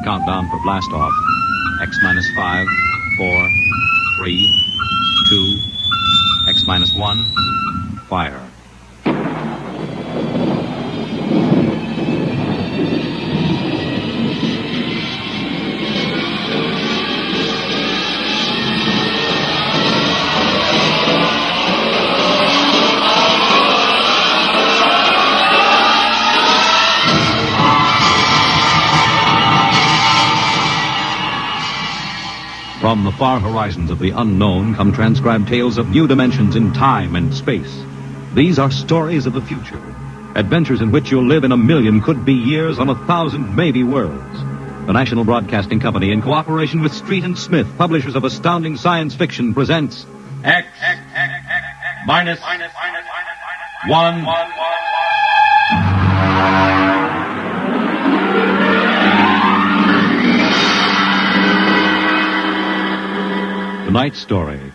Countdown for blast off. X minus 5, 4, 3, 2, X minus 1, fire. From the far horizons of the unknown come transcribed tales of new dimensions in time and space. These are stories of the future, adventures in which you'll live in 1,000,000 could-be years on 1,000 maybe worlds. The National Broadcasting Company, in cooperation with Street and Smith, publishers of astounding science fiction, presents X minus 1. Tonight's story,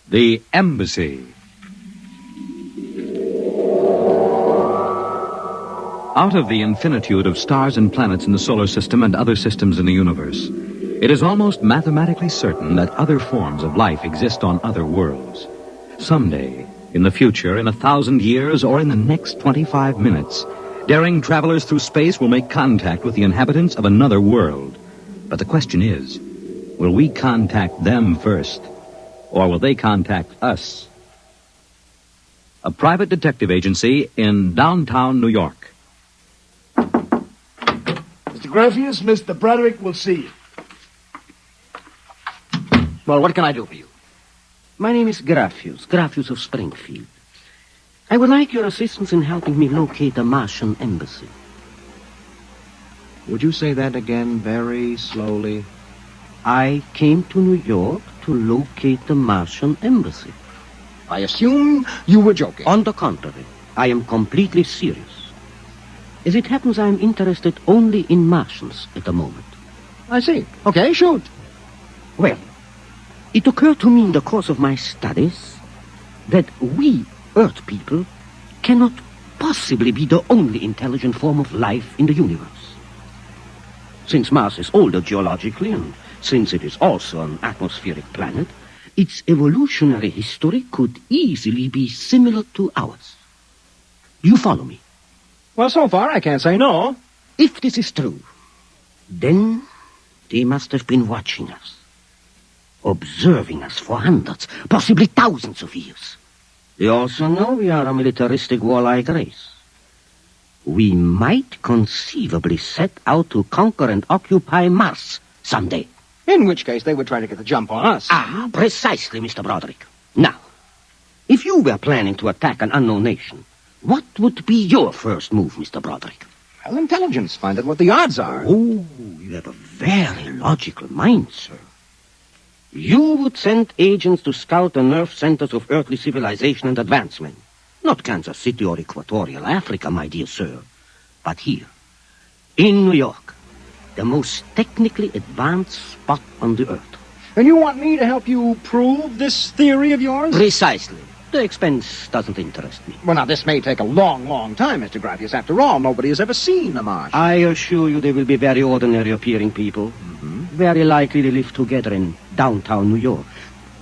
The Embassy. Out of the infinitude of stars and planets in the solar system and other systems in the universe, it is almost mathematically certain that other forms of life exist on other worlds. Someday, in the future, in 1,000 years, or in the next 25 minutes, daring travelers through space will make contact with the inhabitants of another world. But the question is, will we contact them first, or will they contact us? A private detective agency in downtown New York. Mr. Graffius, Mr. Broderick will see you. Well, what can I do for you? My name is Graffius of Springfield. I would like your assistance in helping me locate the Martian embassy. Would you say that again very slowly? I came to New York to locate the Martian embassy. I assume you were joking. On the contrary, I am completely serious. As it happens, I am interested only in Martians at the moment. I see. Okay, shoot. Well, it occurred to me in the course of my studies that we, Earth people, cannot possibly be the only intelligent form of life in the universe. Since Mars is older geologically, and since it is also an atmospheric planet, its evolutionary history could easily be similar to ours. Do you follow me? Well, so far I can't say no. If this is true, then they must have been watching us, observing us for hundreds, possibly thousands of years. They also know we are a militaristic, warlike race. We might conceivably set out to conquer and occupy Mars someday. In which case they would try to get the jump on us. Ah, precisely, Mr. Broderick. Now, if you were planning to attack an unknown nation, what would be your first move, Mr. Broderick? Well, intelligence. Find out what the odds are. Oh, you have a very logical mind, sir. You would send agents to scout the nerve centers of earthly civilization and advancement. Not Kansas City or Equatorial Africa, my dear sir, but here, in New York, the most technically advanced spot on the earth. And you want me to help you prove this theory of yours? Precisely. The expense doesn't interest me. Well, now, this may take a long, long time, Mr. Graffius. After all, nobody has ever seen a Martian. I assure you they will be very ordinary-appearing people. Mm-hmm. Very likely they live together in downtown New York.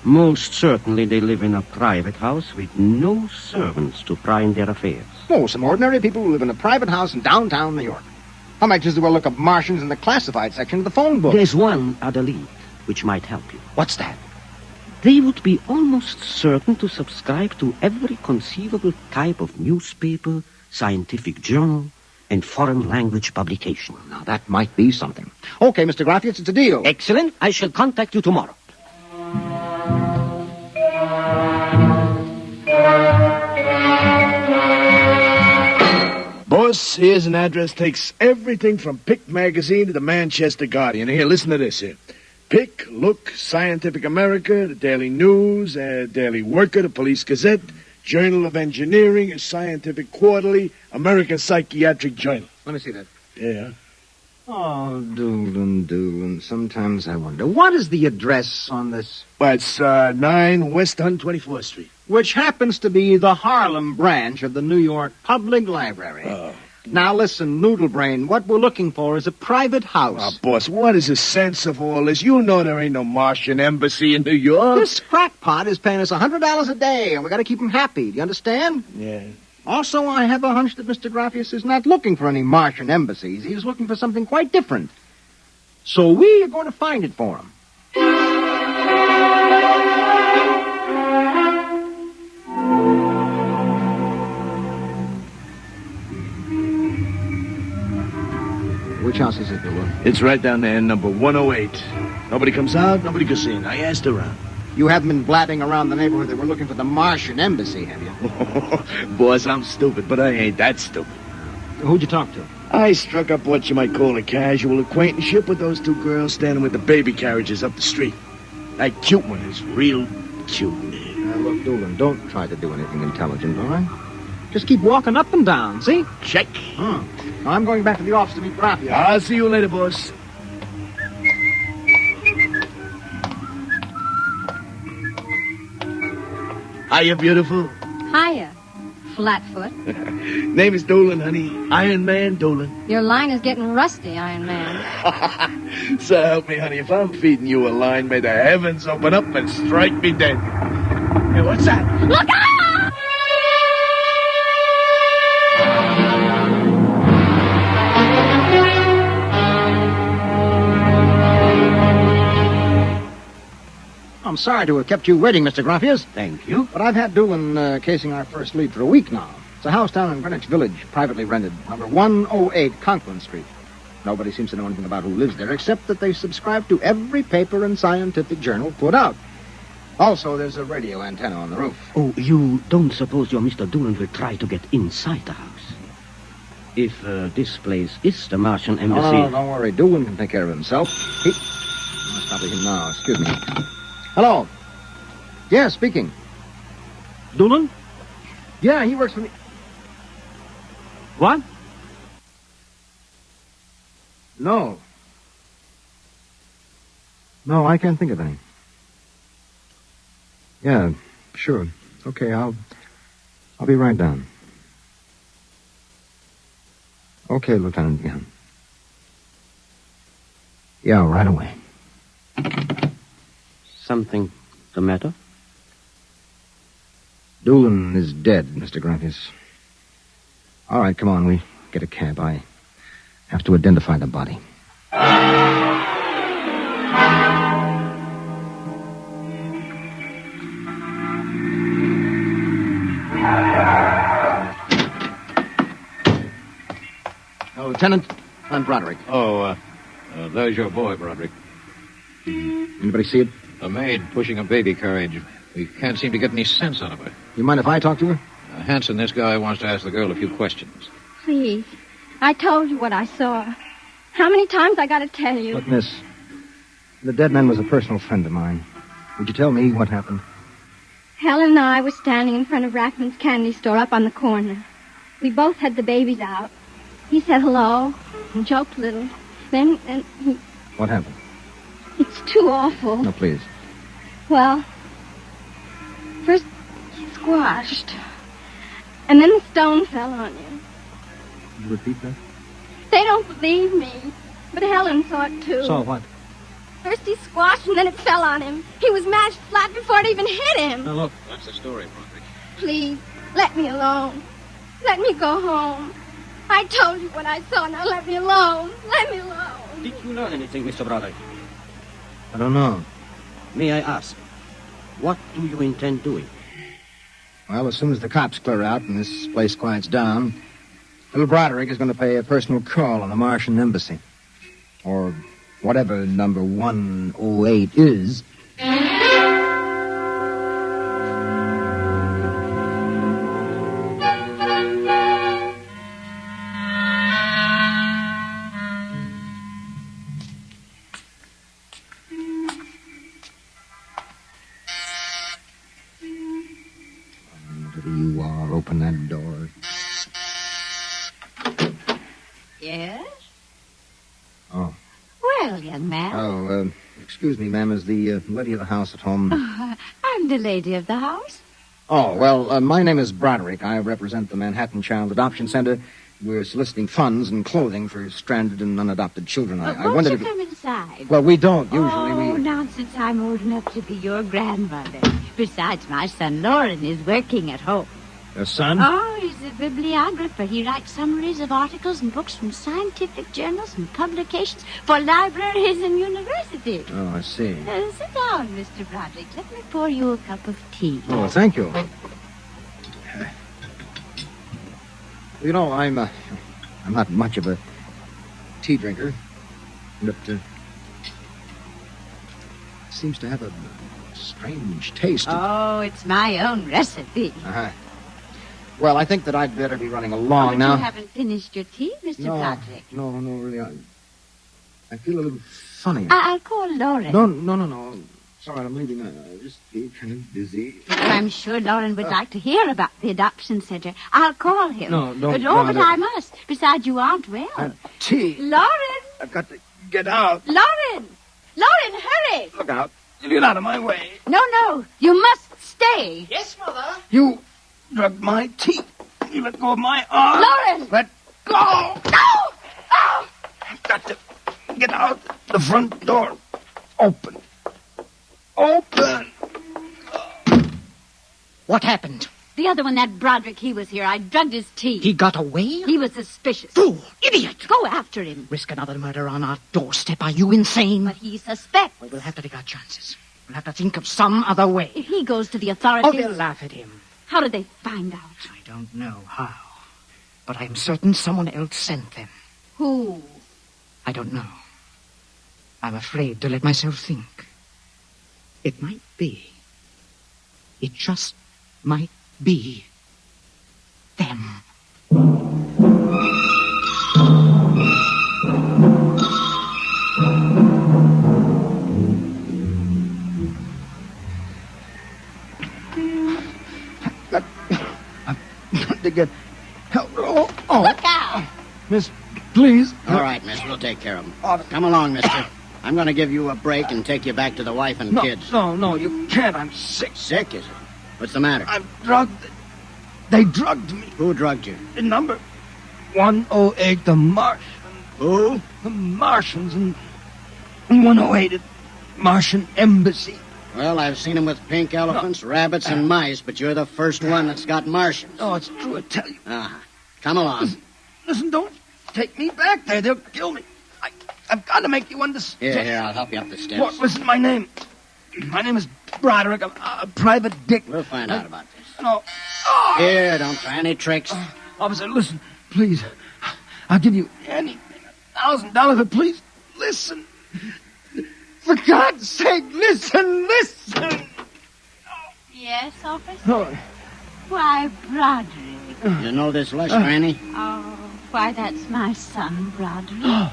Most certainly they live in a private house with no servants to pry in their affairs. Oh, some ordinary people who live in a private house in downtown New York. I might just as well look up Martians in the classified section of the phone book. There's one other lead which might help you. What's that? They would be almost certain to subscribe to every conceivable type of newspaper, scientific journal, and foreign language publication. Now, that might be something. Okay, Mr. Graffius, it's a deal. Excellent. I shall contact you tomorrow. Boss, here's an address. Takes everything from Pick Magazine to the Manchester Guardian. Here, listen to this here. Pick, Look, Scientific America, the Daily News, Daily Worker, the Police Gazette, Journal of Engineering, a Scientific Quarterly, American Psychiatric Journal. Let me see that. Yeah. Oh, Doolin. Sometimes I wonder, what is the address on this? Well, it's 9 West 124th Street. Which happens to be the Harlem branch of the New York Public Library. Oh. Now listen, Noodle Brain, what we're looking for is a private house. Oh, boss, what is the sense of all this? You know there ain't no Martian embassy in New York. This crackpot is paying us $100 a day, and we got to keep him happy. Do you understand? Yeah. Also, I have a hunch that Mr. Graffius is not looking for any Martian embassies. He's looking for something quite different. So we are going to find it for him. Which house is it, Bill? It's right down there, number 108. Nobody comes out, nobody goes in. I asked around. You haven't been blabbing around the neighborhood that we're looking for the Martian embassy, have you? Boss, I'm stupid, but I ain't that stupid. Who'd you talk to? I struck up what you might call a casual acquaintanceship with those two girls standing with the baby carriages up the street. That cute one is real cute. Look, Doolin, don't try to do anything intelligent, all right? Just keep walking up and down, see? Check. I'm going back to the office to meet Graffius. I'll see you later, boss. Hiya, beautiful. Hiya, Flatfoot. Name is Dolan, honey. Iron Man Dolan. Your line is getting rusty, Iron Man. So help me, honey. If I'm feeding you a line, may the heavens open up and strike me dead. Hey, what's that? Look out! I'm sorry to have kept you waiting, Mr. Graffius. Thank you. But I've had Doolin casing our first lead for a week now. It's a house down in Greenwich Village, privately rented, number 108 Conklin Street. Nobody seems to know anything about who lives there, except that they subscribe to every paper and scientific journal put out. Also, there's a radio antenna on the roof. Oh, you don't suppose your Mr. Doolin will try to get inside the house? If this place is the Martian embassy... No, don't worry. Doolin can take care of himself. That's probably him now. Excuse me. Hello. Yeah, speaking. Doolin? Yeah, he works for me. What? No. No, I can't think of any. Yeah, sure. Okay, I'll be right down. Okay, Lieutenant. Yeah, right away. Something the matter? Doolin is dead, Mr. Graffius. All right, come on, we get a cab. I have to identify the body. Lieutenant, I'm Broderick. There's your boy, Broderick. Anybody see it? A maid pushing a baby carriage. We can't seem to get any sense out of her. You mind if I talk to her? Hanson, this guy wants to ask the girl a few questions. Please. I told you what I saw. How many times I got to tell you? Look, miss, the dead man was a personal friend of mine. Would you tell me what happened? Helen and I were standing in front of Rackman's candy store up on the corner. We both had the babies out. He said hello and joked a little. Then he... What happened? It's too awful. No, please. Well, first he squashed. And then the stone fell on you. Can you repeat that? They don't believe me. But Helen saw it too. Saw what? First he squashed and then it fell on him. He was mashed flat before it even hit him. Now, look. That's the story, Broderick. Please, let me alone. Let me go home. I told you what I saw. Now let me alone. Let me alone. Did you learn anything, Mr. Broderick? I don't know. May I ask, what do you intend doing? Well, as soon as the cops clear out and this place quiets down, little Broderick is going to pay a personal call on the Martian embassy. Or whatever number 108 is. You are. Open that door. Yes? Oh. Well, young man. Oh, excuse me, ma'am. Is the lady of the house at home? I'm the lady of the house. Oh, well, my name is Broderick. I represent the Manhattan Child Adoption Center, We're soliciting funds and clothing for stranded and unadopted children. I Won't wondered you if... come inside? Well, we don't, usually. Oh, nonsense. I'm old enough to be your grandmother. Besides, my son Lauren is working at home. Your son? Oh, he's a bibliographer. He writes summaries of articles and books from scientific journals and publications for libraries and universities. Oh, I see. Sit down, Mr. Broderick. Let me pour you a cup of tea. Oh, thank you. You know, I'm not much of a tea drinker, but seems to have a strange taste. Oh, it's my own recipe. Uh-huh. Well, I think that I'd better be running along now. You haven't finished your tea, Mr. Broderick. No, really. I feel a little funny. I'll call Lauren. No. Sorry, I'm leaving. I just feel kind of dizzy. I'm sure Lauren would like to hear about the adoption center. I'll call him. No, don't but bother. I must. Besides, you aren't well. Tea. Lauren! I've got to get out. Lauren! Lauren, hurry! Look out. You get out of my way. No. You must stay. Yes, Mother. You drugged my teeth. You let go of my arm. Lauren! Let go. No! Oh! I've got to get out. The front door. Open. Open. What happened? The other one, that Broderick, he was here. I drugged his tea. He got away? He was suspicious. Fool! Idiot! Go after him. Risk another murder on our doorstep. Are you insane? But he suspects. Well, we'll have to take our chances. We'll have to think of some other way. If he goes to the authorities... Oh, they'll laugh at him. How did they find out? I don't know how. But I'm certain someone else sent them. Who? I don't know. I'm afraid to let myself think. It might be. It just might be them. I've got to get help. Oh. Look out! Miss, please. All right, miss, we'll take care of them. Come along, mister. I'm going to give you a break and take you back to the wife and kids. No, you can't. I'm sick. Sick, is it? What's the matter? I'm drugged. They drugged me. Who drugged you? The number 108, the Martian. Who? The Martians, and 108 at Martian Embassy. Well, I've seen them with pink elephants, rabbits, and mice, but you're the first one that's got Martians. Oh, it's true, I tell you. Come along. Listen, don't take me back there. They'll kill me. I've got to make you understand. Here, I'll help you up the steps. What? Listen, my name is Broderick. I'm a private dick. We'll find out about this. No. Oh. Here, don't try any tricks. Officer, listen, please. I'll give you anything. $1,000, but please, listen. For God's sake, listen. Yes, officer? Oh. Why, Broderick. You know this Lush, Granny? Oh, why, that's my son, Broderick.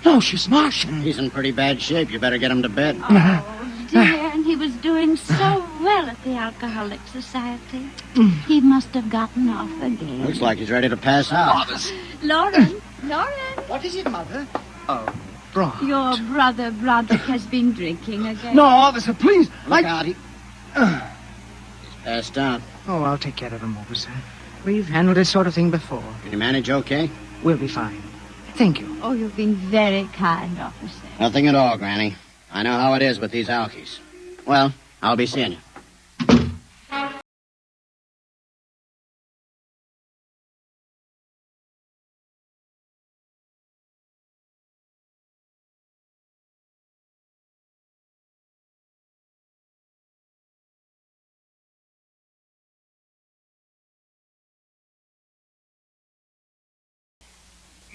No, she's Martian. He's in pretty bad shape. You better get him to bed. Oh, dear, and he was doing so well at the Alcoholic Society. He must have gotten off again. Looks like he's ready to pass out. Lauren! What is it, Mother? Oh, Brod. Your brother Broderick has been drinking again. No, officer, please. Look out. He's passed out. Oh, I'll take care of him, officer. We've handled this sort of thing before. Can you manage okay? We'll be fine. Thank you. Oh, you've been very kind, officer. Nothing at all, Granny. I know how it is with these alkies. Well, I'll be seeing you.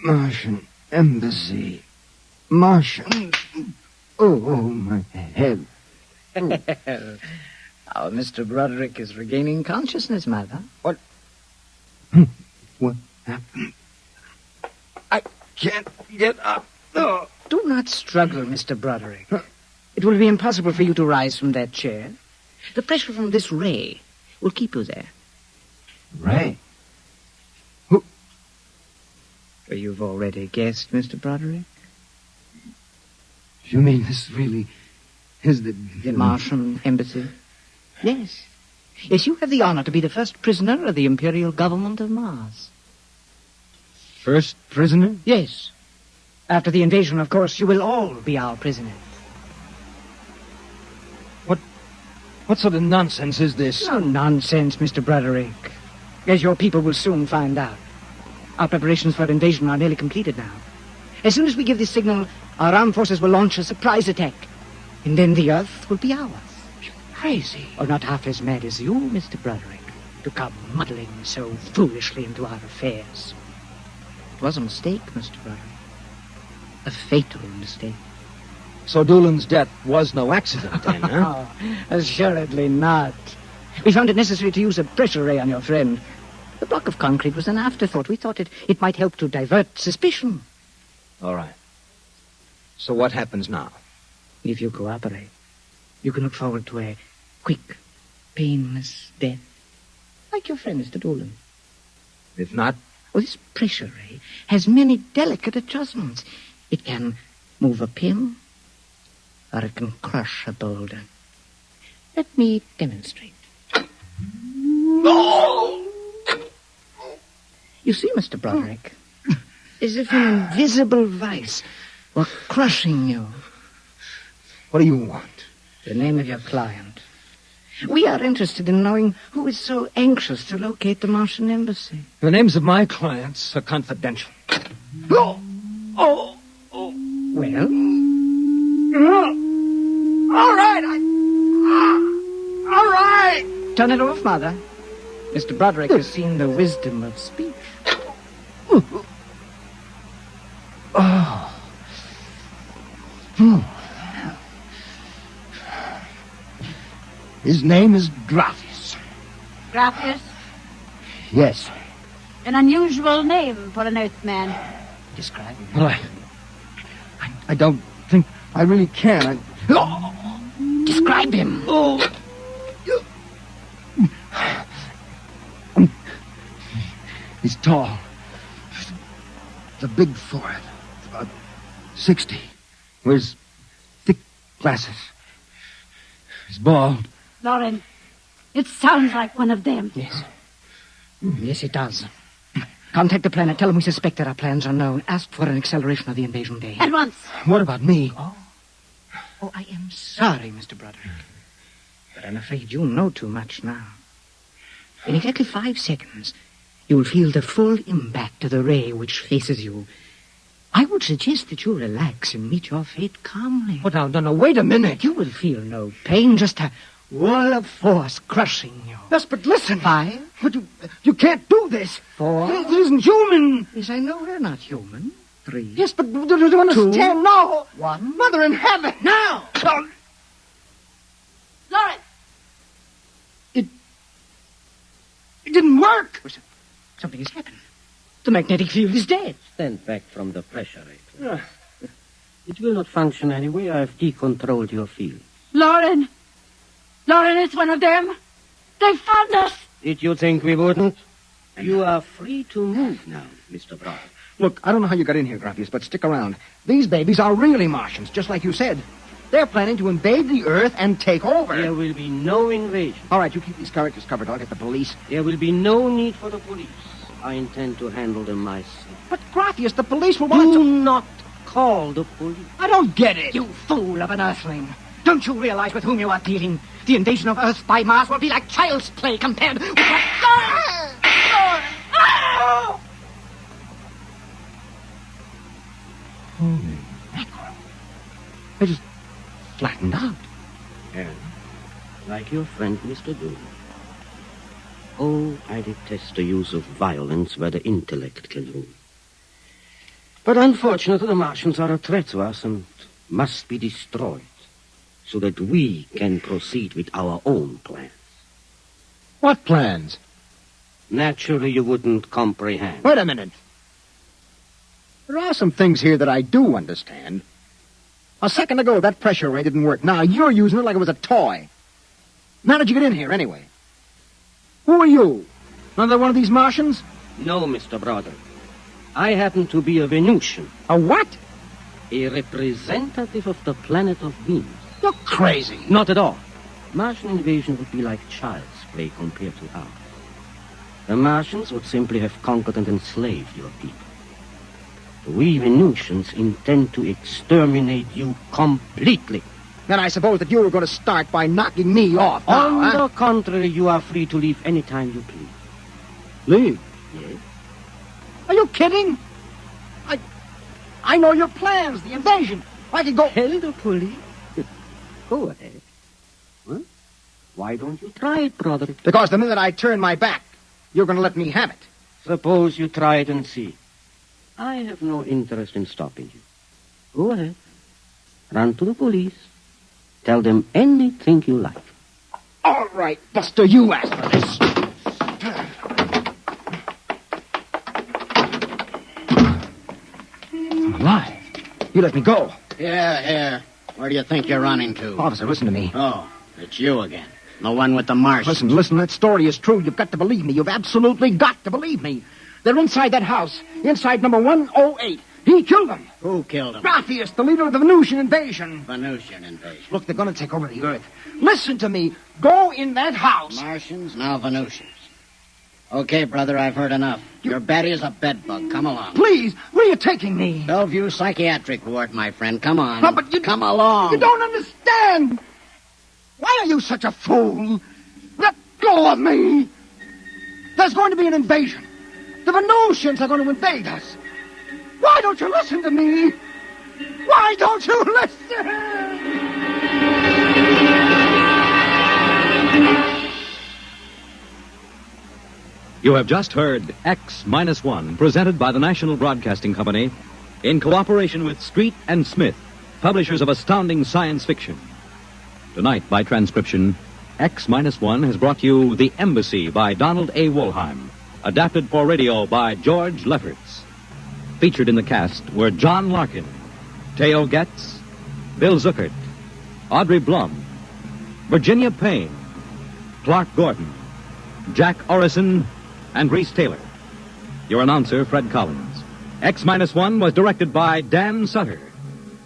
Martian Embassy. Martian. Oh, my head. Our Mr. Broderick is regaining consciousness, Mother. What happened? I can't get up. No. Do not struggle, Mr. Broderick. It will be impossible for you to rise from that chair. The pressure from this ray will keep you there. Ray? Well, you've already guessed, Mr. Broderick. You mean this really is the Martian Embassy? Yes. Yes, you have the honor to be the first prisoner of the Imperial Government of Mars. first prisoner? Yes. After the invasion, of course, you will all be our prisoners. What sort of nonsense is this? No nonsense, Mr. Broderick. As your people will soon find out. Our preparations for invasion are nearly completed now. As soon as we give the signal, our armed forces will launch a surprise attack. And then the Earth will be ours. You're crazy. Or not half as mad as you, Mr. Broderick, to come muddling so foolishly into our affairs. It was a mistake, Mr. Broderick. A fatal mistake. So Doolan's death was no accident, then, huh? Oh, assuredly not. We found it necessary to use a pressure ray on your friend. The block of concrete was an afterthought. We thought it might help to divert suspicion. All right. So what happens now? If you cooperate, you can look forward to a quick, painless death. Like your friend, Mr. Doolan. If not? Well, this pressure ray has many delicate adjustments. It can move a pin, or it can crush a boulder. Let me demonstrate. You see, Mr. Broderick, as if an invisible vice were crushing you. What do you want? The name of your client. We are interested in knowing who is so anxious to locate the Martian embassy. The names of my clients are confidential. Well? All right. All right. Turn it off, Mother. Mr. Broderick has seen the wisdom of speech. His name is Graphius. Graphius? Yes. An unusual name for an Earthman. Describe him. Well, I don't think I really can. Describe him. He's tall. The big forehead. About 60. Wears thick glasses. He's bald. Lauren, it sounds like one of them. Yes. Yes, it does. Contact the planet. Tell them we suspect that our plans are known. Ask for an acceleration of the invasion day. At once. What about me? Oh, I am sorry, Mr. Broderick. But I'm afraid you know too much now. In exactly 5 seconds, you will feel the full impact of the ray which faces you. I would suggest that you relax and meet your fate calmly. What now? No, wait a minute. You will feel no pain, just a wall of force crushing you. Yes, but listen. 5. But you can't do this. 4. This isn't human. Yes, I know we're not human. 3. Yes, but do you understand? 2. No. 1. Mother in heaven. Now! Lauren! It didn't work. Something has happened. The magnetic field is dead. Stand back from the pressure ray. It will not function anyway. I've decontrolled your field. Lauren! Lauren, it's one of them. They found us. Did you think we wouldn't? You are free to move now, Mr. Brown. Look, I don't know how you got in here, Graphius, but stick around. These babies are really Martians, just like you said. They're planning to invade the Earth and take over. There will be no invasion. All right, you keep these characters covered. I'll get the police. There will be no need for the police. I intend to handle them myself. But, Graphius, the police will want Do to... not call the police. I don't get it. You fool of an Earthling. Don't you realize with whom you are dealing? The invasion of Earth by Mars will be like child's play compared with what... Holy mackerel. They just flattened out. And like your friend, Mr. Doom. Oh, I detest the use of violence where the intellect can rule. But unfortunately, the Martians are a threat to us and must be destroyed so that we can proceed with our own plans. What plans? Naturally, you wouldn't comprehend. Wait a minute. There are some things here that I do understand. A second ago, that pressure ray didn't work. Now you're using it like it was a toy. How did you get in here, anyway? Who are you? Another one of these Martians? No, Mr. Broderick. I happen to be a Venusian. A what? A representative of the planet of Venus. You're crazy. Not at all. Martian invasion would be like child's play compared to ours. The Martians would simply have conquered and enslaved your people. We Venusians intend to exterminate you completely. Then I suppose that you were going to start by knocking me off. On the contrary, you are free to leave any time you please. Leave? Yes. Are you kidding? I know your plans, the invasion. I could go... Tell the police. Go ahead. Huh? Why don't you try it, brother? Because the minute I turn my back, you're going to let me have it. Suppose you try it and see. I have no interest in stopping you. Go ahead. Run to the police. Tell them anything you like. All right, Buster, you asked for this. I'm alive. You let me go. Here. Where do you think you're running to? Officer, listen to me. Oh, it's you again. The one with the Martians. Listen, that story is true. You've got to believe me. You've absolutely got to believe me. They're inside that house, inside number 108. He killed them. Who killed him? Graphius, the leader of the Venusian invasion. Venusian invasion. Look, they're going to take over the Earth. Listen to me. Go in that house. Martians, now Venusians. Okay, brother, I've heard enough. Your Betty is a bedbug. Come along. Please, where are you taking me? Bellevue Psychiatric Ward, my friend. Come on. No, but you... Come along. You don't understand. Why are you such a fool? Let go of me. There's going to be an invasion. The Venusians are going to invade us. Why don't you listen to me? Why don't you listen? You have just heard X-1, presented by the National Broadcasting Company in cooperation with Street and Smith, publishers of astounding science fiction. Tonight, by transcription, X-1 has brought you The Embassy by Donald A. Wollheim, adapted for radio by George Lefferts. Featured in the cast were John Larkin, Theo Getz, Bill Zuckert, Audrey Blum, Virginia Payne, Clark Gordon, Jack Orison, and Reese Taylor. Your announcer, Fred Collins. X-1 was directed by Dan Sutter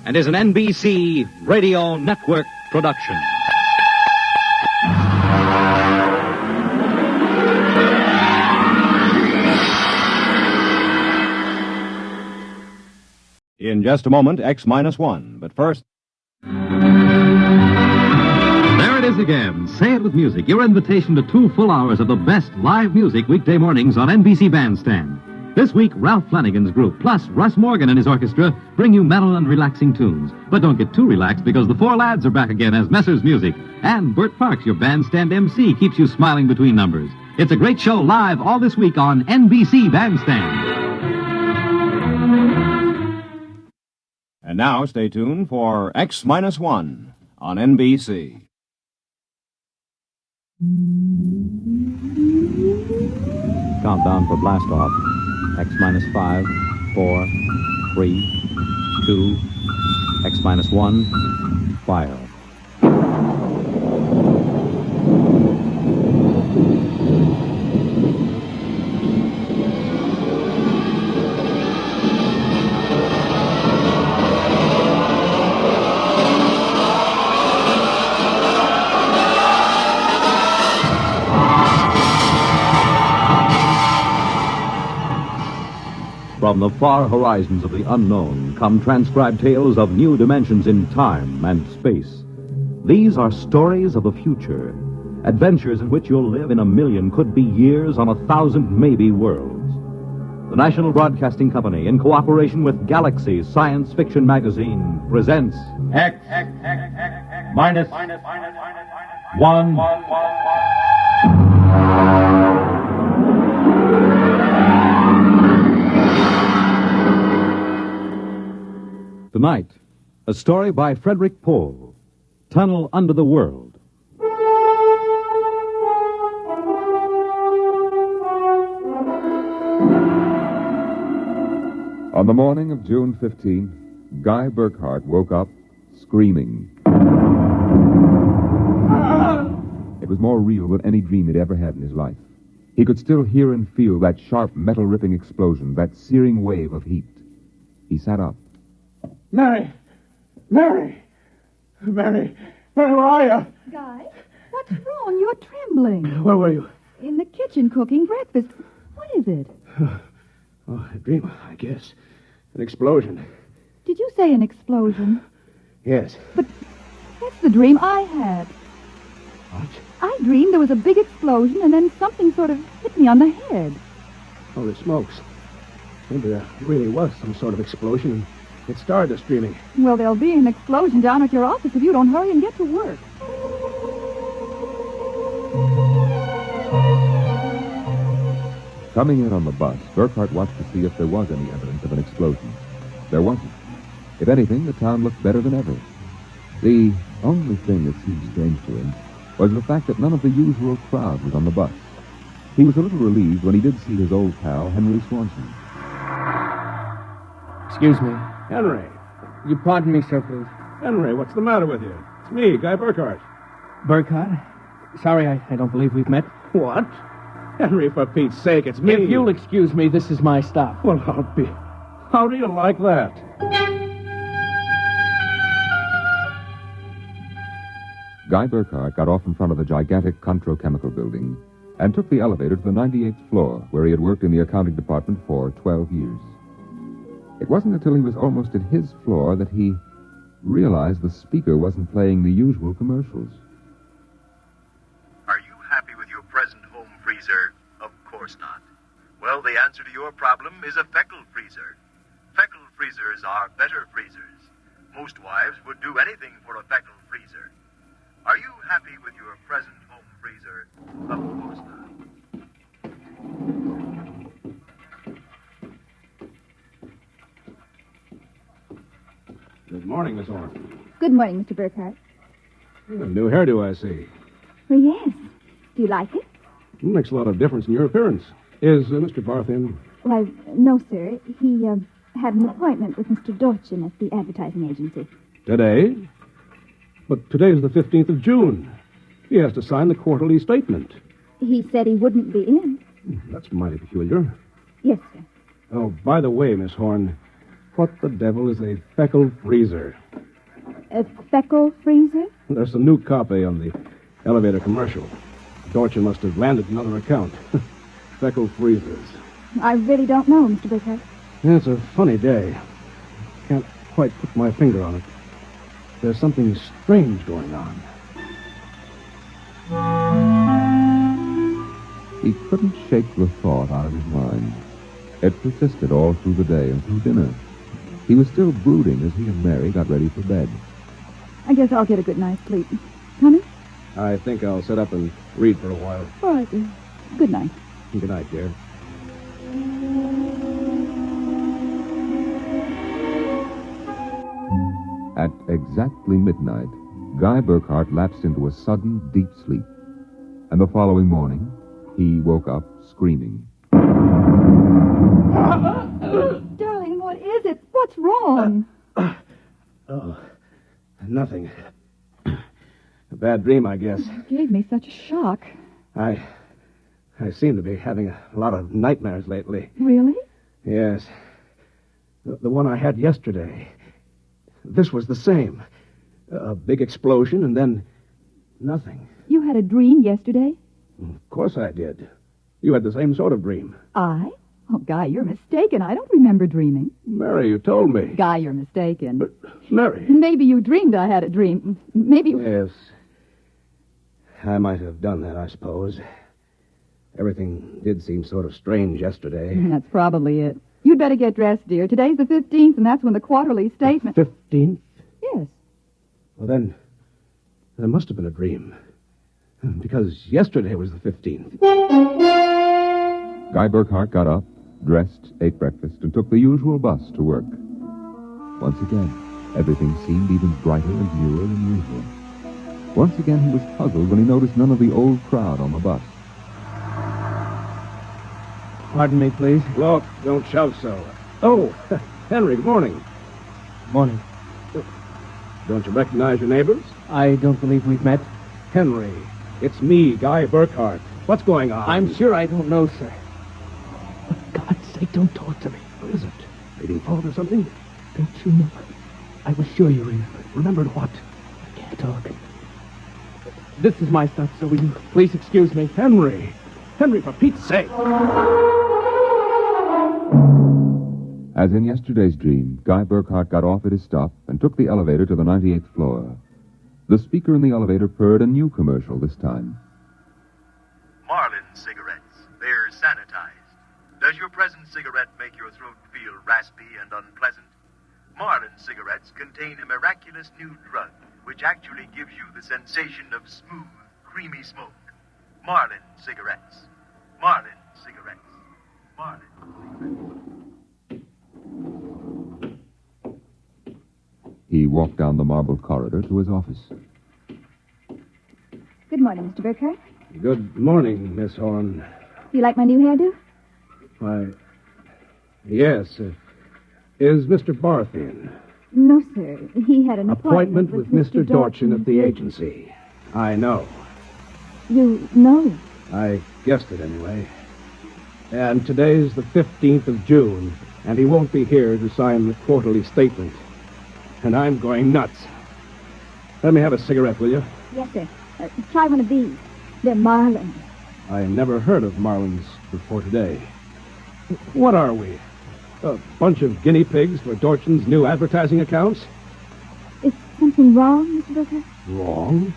and is an NBC Radio Network production. In just a moment, X-1. But first... There it is again. Say it with music. Your invitation to 2 full hours of the best live music weekday mornings on NBC Bandstand. This week, Ralph Flanagan's group, plus Russ Morgan and his orchestra, bring you mellow and relaxing tunes. But don't get too relaxed, because the 4 lads are back again as Messrs. Music. And Bert Parks, your bandstand MC, keeps you smiling between numbers. It's a great show live all this week on NBC Bandstand. And now, stay tuned for X-1 on NBC. Countdown for blast off. X-5, 4, 3, 2, X-1, fire. From the far horizons of the unknown come transcribed tales of new dimensions in time and space. These are stories of the future, adventures in which you'll live in a million, could be years, on 1,000 maybe worlds. The National Broadcasting Company, in cooperation with Galaxy Science Fiction Magazine, presents X-1. Tonight, a story by Frederick Pohl, Tunnel Under the World. On the morning of June 15, Guy Burkhart woke up screaming. It was more real than any dream he'd ever had in his life. He could still hear and feel that sharp, metal-ripping explosion, that searing wave of heat. He sat up. Mary, where are you? Guy, what's wrong? You're trembling. Where were you? In the kitchen cooking breakfast. What is it? Oh, a dream, I guess. An explosion. Did you say an explosion? Yes. But that's the dream I had. What? I dreamed there was a big explosion and then something sort of hit me on the head. Holy smokes. Maybe there really was some sort of explosion and it started us dreaming. Well, there'll be an explosion down at your office if you don't hurry and get to work. Coming in on the bus, Burkhart watched to see if there was any evidence of an explosion. There wasn't. If anything, the town looked better than ever. The only thing that seemed strange to him was the fact that none of the usual crowd was on the bus. He was a little relieved when he did see his old pal, Henry Swanson. Excuse me. Henry. You pardon me, sir, please. Henry, what's the matter with you? It's me, Guy Burkhart. Burkhart? Sorry, I don't believe we've met. What? Henry, for Pete's sake, it's me. If you'll excuse me, this is my stop. Well, how do you like that? Guy Burkhart got off in front of the gigantic Controchemical building and took the elevator to the 98th floor, where he had worked in the accounting department for 12 years. It wasn't until he was almost at his floor that he realized the speaker wasn't playing the usual commercials. Are you happy with your present home freezer? Of course not. Well, the answer to your problem is a Feckle freezer. Feckle freezers are better freezers. Most wives would do anything for a Feckle freezer. Are you happy with your present home freezer? Of course not. Good morning, Miss Orr. Good morning, Mr. Burkhart. A new hairdo, I see. Well, yes. Do you like it? Makes a lot of difference in your appearance. Is Mr. Barth in? Why, no, sir. He had an appointment with Mr. Dorchin at the advertising agency. Today? But today is the 15th of June. He has to sign the quarterly statement. He said he wouldn't be in. That's mighty peculiar. Yes, sir. Oh, by the way, Miss Horn, what the devil is a Feckle freezer? A Feckle freezer? There's some new copy on the elevator commercial. Dorchin must have landed another account. Feckle freezers. I really don't know, Mr. Burkhart. Yeah, it's a funny day. Can't quite put my finger on it. There's something strange going on. He couldn't shake the thought out of his mind. It persisted all through the day and through dinner. He was still brooding as he and Mary got ready for bed. I guess I'll get a good night's sleep. Honey? I think I'll sit up and read for a while. All right, dear. Good night. Good night, dear. At exactly midnight, Guy Burkhart lapsed into a sudden, deep sleep. And the following morning, he woke up screaming. Darling, what is it? What's wrong? Oh, nothing. A bad dream, I guess. You gave me such a shock. I seem to be having a lot of nightmares lately. Really? Yes. The one I had yesterday. This was the same. A big explosion and then nothing. You had a dream yesterday? Of course I did. You had the same sort of dream. I? Oh, Guy, you're mistaken. I don't remember dreaming. Mary, you told me. Guy, you're mistaken. But, Mary... Maybe you dreamed I had a dream. Maybe... Yes. I might have done that, I suppose. Everything did seem sort of strange yesterday. That's probably it. You'd better get dressed, dear. Today's the 15th, and that's when the quarterly statement... 15th? Yes. Well, then, there must have been a dream. Because yesterday was the 15th. Guy Burkhart got up, dressed, ate breakfast, and took the usual bus to work. Once again, everything seemed even brighter and newer than usual. Once again, he was puzzled when he noticed none of the old crowd on the bus. Pardon me, please. Look, don't shout so. Oh, Henry, good morning. Morning. Don't you recognize your neighbors? I don't believe we've met. Henry, it's me, Guy Burkhart. What's going on? I'm sure I don't know, sir. For God's sake, don't talk to me. What is it? Reading phone or something? Don't you know? I was sure you remembered. Remembered what? I can't talk. This is my stuff, so will you please excuse me? Henry! Henry, for Pete's sake! As in yesterday's dream, Guy Burkhart got off at his stop and took the elevator to the 98th floor. The speaker in the elevator purred a new commercial this time. Marlin cigarettes. They're sanitized. Does your present cigarette make your throat feel raspy and unpleasant? Marlin cigarettes contain a miraculous new drug which actually gives you the sensation of smooth, creamy smoke. Marlin cigarettes. Marlin cigarettes. Marlin cigarettes. He walked down the marble corridor to his office. Good morning, Mr. Burkhart. Good morning, Miss Horn. You like my new hairdo? Why, yes. Is Mr. Barth in? No, sir. He had an Appointment with Mr. Dorchin at the agency. I know. You know? I guessed it anyway. And today's the 15th of June, and he won't be here to sign the quarterly statement. And I'm going nuts. Let me have a cigarette, will you? Yes, sir. Try one of these. They're Marlins. I never heard of Marlins before today. What are we? A bunch of guinea pigs for Dorchin's new advertising accounts? Is something wrong, Mr. Burkhart? Wrong?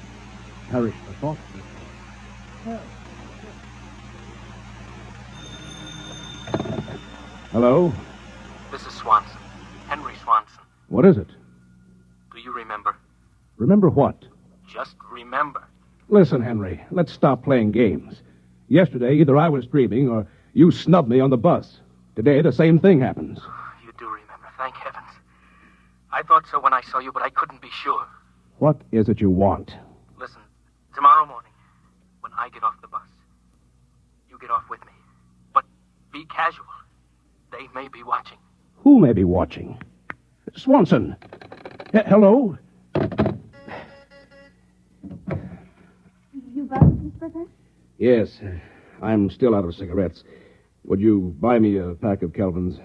Harry, I thought... Hello? This is Swanson. Henry Swanson. What is it? Do you remember? Remember what? Just remember. Listen, Henry, let's stop playing games. Yesterday, either I was dreaming or you snubbed me on the bus. Today, the same thing happens. You do remember, thank heavens. I thought so when I saw you, but I couldn't be sure. What is it you want? Listen, tomorrow morning, when I get off the bus, you get off with me. But be casual. They may be watching. Who may be watching? Swanson. Hello? You bought it, Mr. Burkhart? Yes, I'm still out of cigarettes. Would you buy me a pack of Kelvins?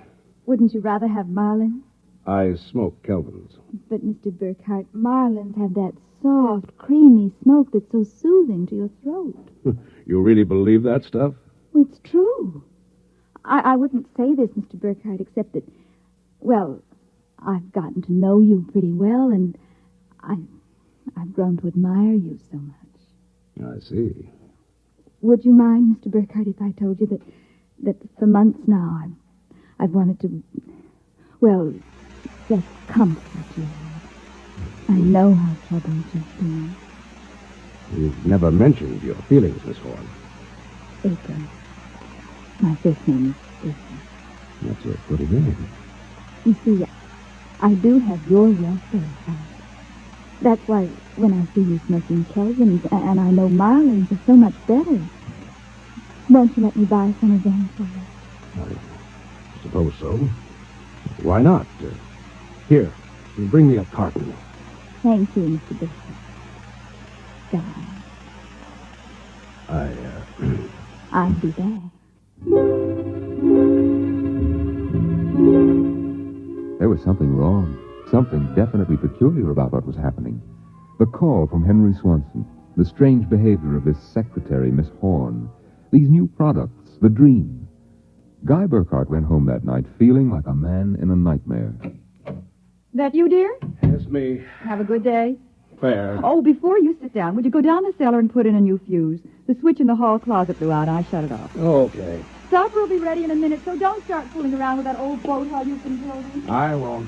Wouldn't you rather have Marlins? I smoke Kelvins. But, Mr. Burkhart, Marlins have that soft, creamy smoke that's so soothing to your throat. You really believe that stuff? Well, it's true. I wouldn't say this, Mr. Burkhart, except that, well, I've gotten to know you pretty well, and I've grown to admire you so much. I see. Would you mind, Mr. Burkhart, if I told you that for months now I've wanted to, well, just comfort you. I know how troubled you've been. You've never mentioned your feelings, Miss Horn. April. My first name is April. That's a pretty name. You see, I do have your welfare at heart. That's why when I see you smoking Kelvins, and I know Marlins are so much better, won't you let me buy some of them for you? I suppose so. Why not? Here, bring me a carton. Thank you, Mr. Bishop. God. I'll be back. There was something wrong, something definitely peculiar about what was happening. The call from Henry Swanson, the strange behavior of his secretary, Miss Horn, these new products, the dream. Guy Burkhart went home that night feeling like a man in a nightmare. That you, dear? Yes, me. Have a good day. Fair. Oh, before you sit down, would you go down the cellar and put in a new fuse? The switch in the hall closet blew out. I shut it off. Okay. Supper will be ready in a minute, so don't start fooling around with that old boat hull you've been building. I won't.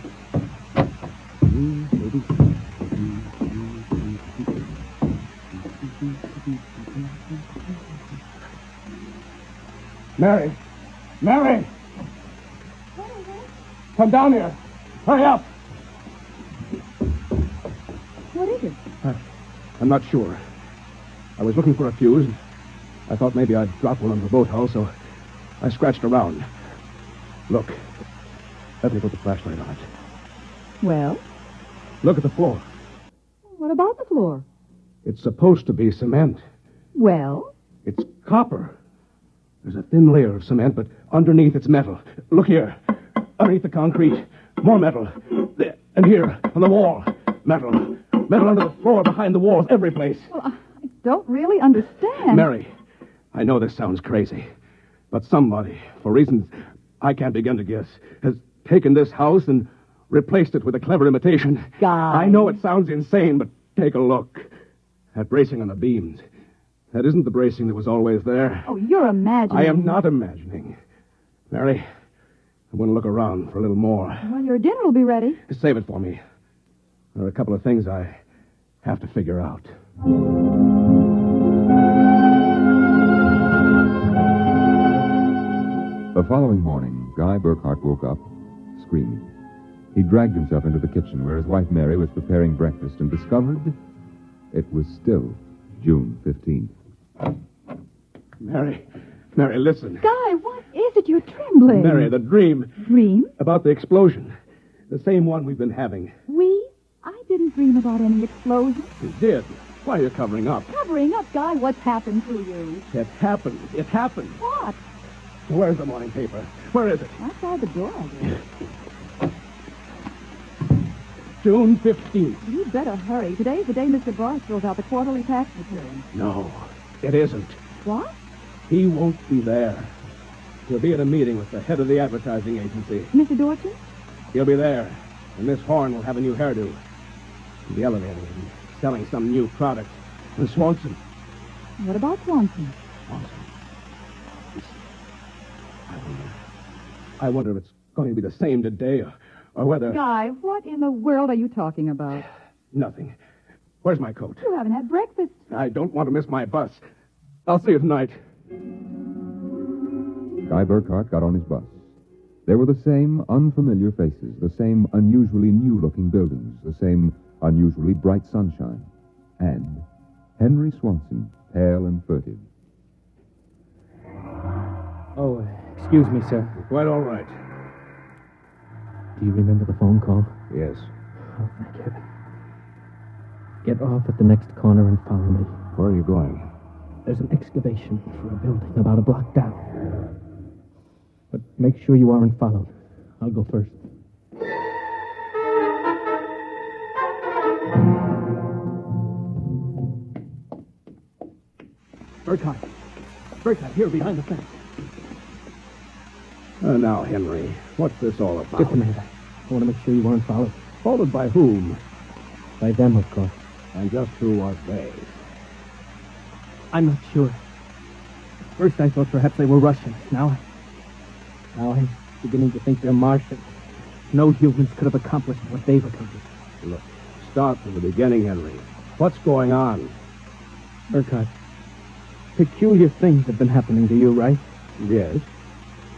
Mary! Mary! Come down here. Hurry up. What is it? I'm not sure. I was looking for a fuse. I thought maybe I'd drop one on the boat hull, so I scratched around. Look. Let me put the flashlight on it. Well? Look at the floor. What about the floor? It's supposed to be cement. Well? It's copper. There's a thin layer of cement, but underneath it's metal. Look here. Underneath the concrete, more metal. There. And here, on the wall, metal. Metal under the floor, behind the walls, every place. Well, I don't really understand. Mary, I know this sounds crazy, but somebody, for reasons I can't begin to guess, taken this house and replaced it with a clever imitation. Guy. I know it sounds insane, but take a look. That bracing on the beams. That isn't the bracing that was always there. Oh, you're imagining. I am not imagining. Mary, I want to look around for a little more. Well, your dinner will be ready. Save it for me. There are a couple of things I have to figure out. The following morning, Guy Burkhart woke up screaming. He dragged himself into the kitchen where his wife Mary was preparing breakfast and discovered it was still June 15th. Mary, listen. Guy, what is it? You're trembling. Mary, the dream. Dream? About the explosion. The same one we've been having. We? I didn't dream about any explosion. You did. Why are you covering up? Covering up, Guy? What's happened to you? It happened. It happened. What? Where's the morning paper? Where is it? Outside the door, I guess. June 15th. You'd better hurry. Today's the day Mr. Barth fills out the quarterly tax return. No, it isn't. What? He won't be there. He'll be at a meeting with the head of the advertising agency. Mr. Dorchin? He'll be there, and Miss Horn will have a new hairdo. He'll be elevating and selling some new product. And Swanson. What about Swanson? I wonder if it's going to be the same today or whether... Guy, what in the world are you talking about? Nothing. Where's my coat? You haven't had breakfast. I don't want to miss my bus. I'll see you tonight. Guy Burkhart got on his bus. There were the same unfamiliar faces, the same unusually new-looking buildings, the same unusually bright sunshine, and Henry Swanson, pale and furtive. Oh, excuse me, sir. Quite all right. Do you remember the phone call? Yes. Oh, thank heaven. Get off at the next corner and follow me. Where are you going? There's an excavation for a building about a block down. But make sure you aren't followed. I'll go first. Burkhart, here behind the fence. Now, Henry, what's this all about? Just a minute. I want to make sure you weren't followed. Followed by whom? By them, of course. And just who was they? I'm not sure. First I thought perhaps they were Russians. Now I'm beginning to think they're Martians. No humans could have accomplished what they've accomplished. Look, start from the beginning, Henry. What's going on? Burkhart, peculiar things have been happening to you, right? Yes.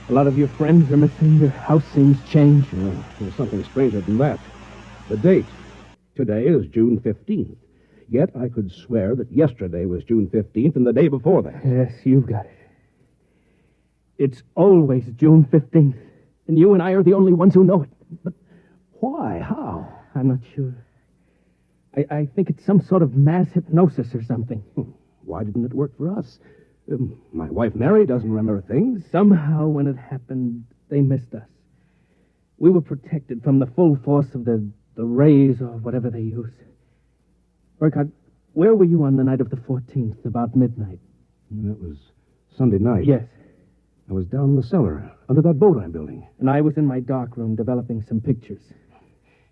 A lot of your friends are missing. Your house seems changed. There's something stranger than that. The date. Today is June 15th. Yet I could swear that yesterday was June 15th and the day before that. Yes, you've got it. It's always June 15th. And you and I are the only ones who know it. But why? How? I'm not sure. I think it's some sort of mass hypnosis or something. Why didn't it work for us? My wife Mary doesn't remember things. Somehow when it happened, they missed us. We were protected from the full force of the rays or whatever they use. Burkhart, where were you on the night of the 14th, about midnight? That was Sunday night. Yes. I was down in the cellar, under that boat I'm building. And I was in my darkroom developing some pictures.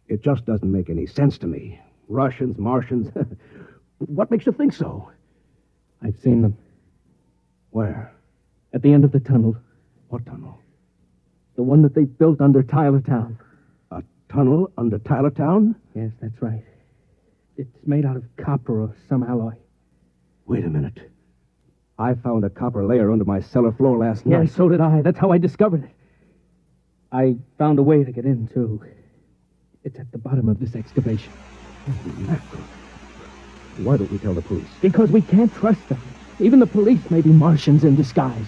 It just doesn't make any sense to me. Russians, Martians. What makes you think so? I've seen them. Where? At the end of the tunnel. What tunnel? The one that they built under Tylertown. A tunnel under Tylertown? Yes, that's right. It's made out of copper or some alloy. Wait a minute. I found a copper layer under my cellar floor last night. Yes, so did I. That's how I discovered it. I found a way to get in, too. It's at the bottom of this excavation. Why don't we tell the police? Because we can't trust them. Even the police may be Martians in disguise.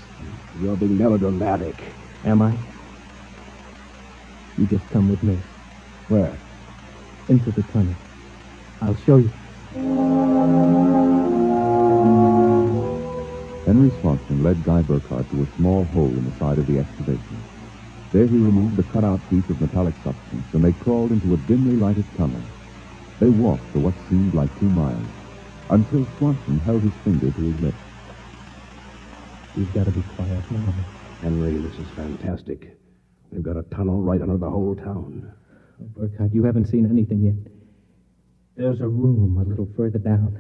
You're being melodramatic. Am I? You just come with me. Where? Into the tunnel. I'll show you. Henry Swanson led Guy Burkhart to a small hole in the side of the excavation. There he removed a cut-out piece of metallic substance, and they crawled into a dimly lighted tunnel. They walked for what seemed like 2 miles, until Swanson held his finger to his lips. You've got to be quiet now. Henry, this is fantastic. They've got a tunnel right under the whole town. Oh, Burkhardt, you haven't seen anything yet. There's a room a little further down.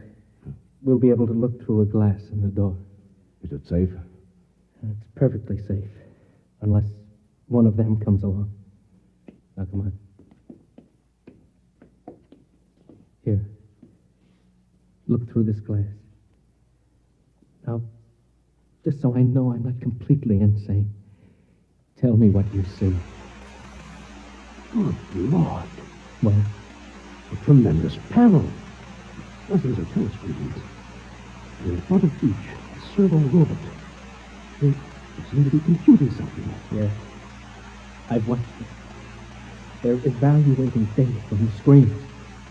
We'll be able to look through a glass in the door. Is it safe? It's perfectly safe. Unless one of them comes along. Now, come on. Here. Look through this glass. Now, just so I know I'm not completely insane, tell me what you see. Good Lord. What? A tremendous panel. Dozens of telescreens. And in front of each, a servo robot. They seem to be computing something. Yeah. I've watched them. They're evaluating data from the screen.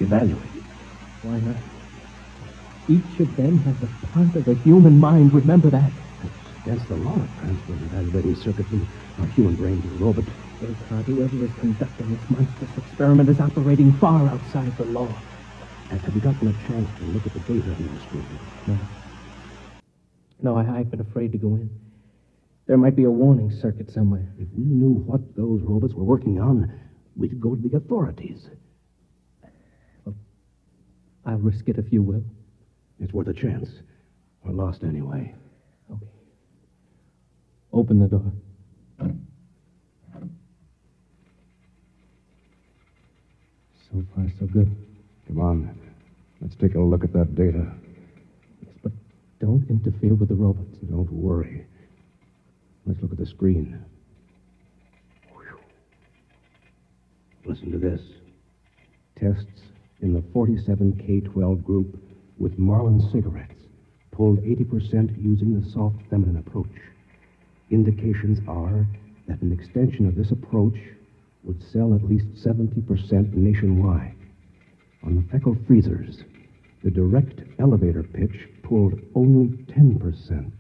Evaluating? Why not? Each of them has a part of a human mind. Remember that. That's against the law of transfer evaluating circuits from a human brain to a robot. Burkhardt, whoever is conducting this monstrous experiment is operating far outside the law. Have you gotten a chance to look at the data on the screen? No. No, I've been afraid to go in. There might be a warning circuit somewhere. If we knew what those robots were working on, we could go to the authorities. Well, I'll risk it if you will. It's worth a chance. We're lost anyway. Okay. Open the door. So far, so good. Come on. Let's take a look at that data. Yes, but don't interfere with the robots. Don't worry. Let's look at the screen. Listen to this. Tests in the 47K12 group with Marlin cigarettes pulled 80% using the soft feminine approach. Indications are that an extension of this approach would sell at least 70% nationwide. On the Feckle freezers, the direct elevator pitch pulled only 10%.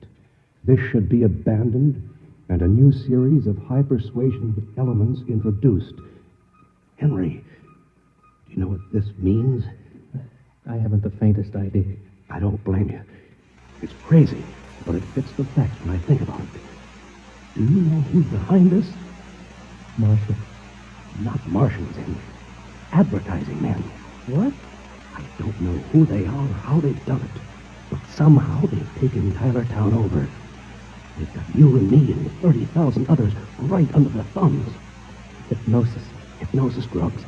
This should be abandoned and a new series of high persuasion elements introduced. Henry, do you know what this means? I haven't the faintest idea. I don't blame you. It's crazy, but it fits the facts when I think about it. Do you know who's behind this? Martians. Not Martians, Henry. Advertising men. What? I don't know who they are or how they've done it, but somehow they've taken Tylertown over. They've got you and me and 30,000 others right under their thumbs. Hypnosis. Hypnosis drugs.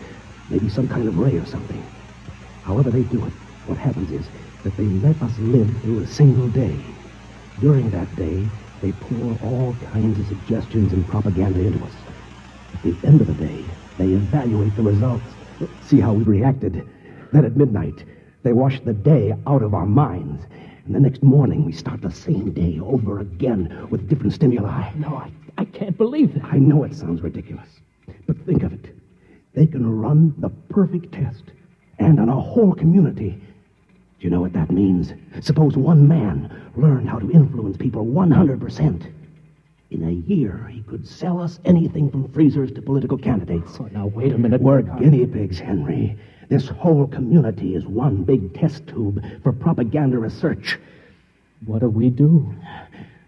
Maybe some kind of ray or something. However they do it, what happens is that they let us live through a single day. During that day, they pour all kinds of suggestions and propaganda into us. At the end of the day, they evaluate the results, see how we reacted. Then at midnight, they wash the day out of our minds. And the next morning, we start the same day over again with different stimuli. No, I can't believe that. I know it sounds ridiculous, but think of it. They can run the perfect test, and on a whole community. Do you know what that means? Suppose one man learned how to influence people 100%. In a year, he could sell us anything from freezers to political candidates. Oh, now, wait a minute. We're guinea pigs, Henry. This whole community is one big test tube for propaganda research. What do we do?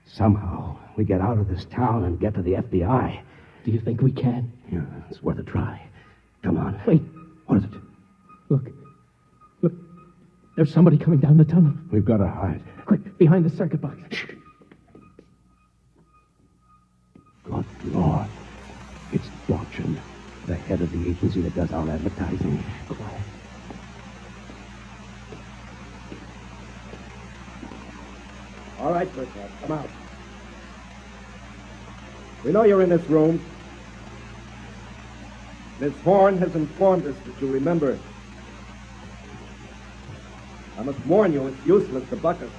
Somehow, we get out of this town and get to the FBI. Do you think we can? Yeah, it's worth a try. Come on. Wait. What is it? Look. There's somebody coming down the tunnel. We've got to hide. Quick, behind the circuit box. Shh. Good Lord. It's Dodgen, the head of the agency that does our advertising. Quiet. All right, Burkhardt, come out. We know you're in this room. Miss Horn has informed us that you remember. I must warn you, it's useless to buck us.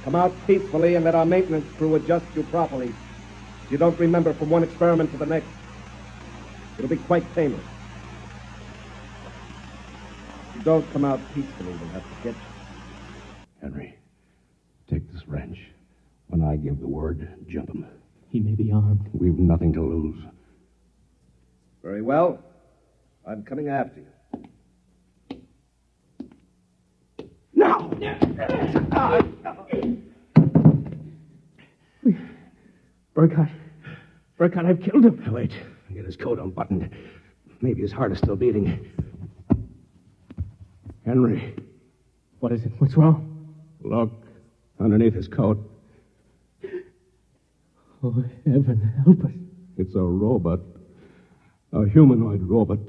Come out peacefully and let our maintenance crew adjust you properly. If you don't remember from one experiment to the next, it'll be quite painless. If you don't come out peacefully, we'll have to get you. Henry, take this wrench. When I give the word, jump him. He may be armed. We've nothing to lose. Very well. I'm coming after you. Now! Burkhardt, Burkhardt, I've killed him. Wait, get his coat unbuttoned. Maybe his heart is still beating. Henry. What is it? What's wrong? Look, underneath his coat. Oh, heaven, help us. It's a robot. A humanoid robot.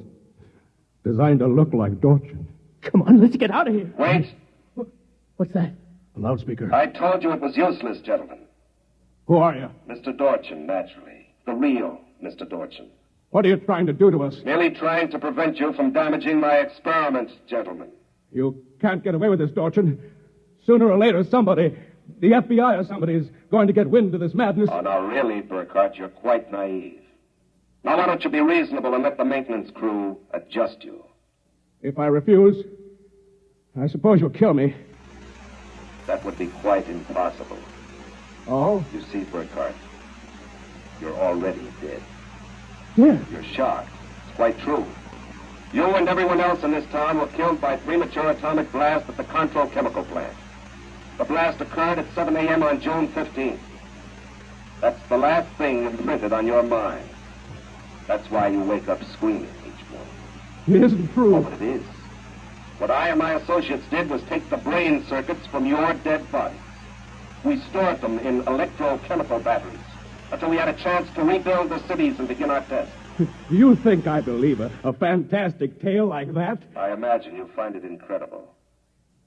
Designed to look like Dorchin. Come on, let's get out of here. Wait. What's that? A loudspeaker. I told you it was useless, gentlemen. Who are you? Mr. Dorchin, naturally. The real Mr. Dorchin. What are you trying to do to us? Merely trying to prevent you from damaging my experiment, gentlemen. You can't get away with this, Dorchin. Sooner or later, somebody, the FBI or somebody, is going to get wind of this madness. Oh, now really, Burkhardt, you're quite naive. Now, why don't you be reasonable and let the maintenance crew adjust you? If I refuse, I suppose you'll kill me. That would be quite impossible. Oh? You see, Burkhardt, you're already dead. Yeah. You're shocked. It's quite true. You and everyone else in this town were killed by premature atomic blast at the Control Chemical Plant. The blast occurred at 7 a.m. on June 15th. That's the last thing imprinted on your mind. That's why you wake up screaming each morning. It isn't true. Oh, but it is. What I and my associates did was take the brain circuits from your dead bodies. We stored them in electrochemical batteries until we had a chance to rebuild the cities and begin our tests. You think I believe a fantastic tale like that? I imagine you find it incredible.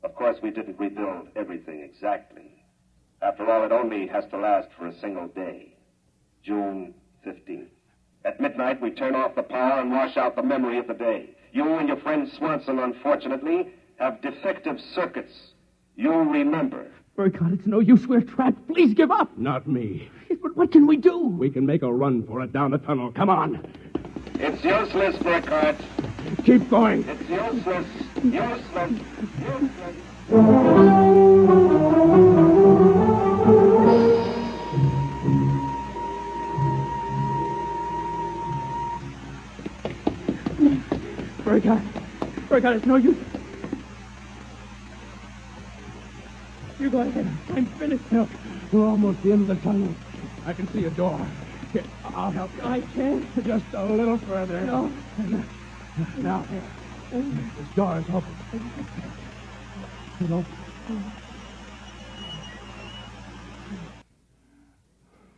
Of course, we didn't rebuild everything exactly. After all, it only has to last for a single day. June 15th. At midnight, we turn off the power and wash out the memory of the day. You and your friend Swanson, unfortunately, have defective circuits. You remember. Burkhardt, it's no use. We're trapped. Please give up. Not me. But what can we do? We can make a run for it down the tunnel. Come on. It's useless, Burkhardt. Keep going. It's useless. Useless. Burkhardt, it's no use. You go ahead. I'm finished. No, we're almost at the end of the tunnel. I can see a door. Here, I'll help you. I can't. Just a little further. No. Now, here. This door is open. Hello?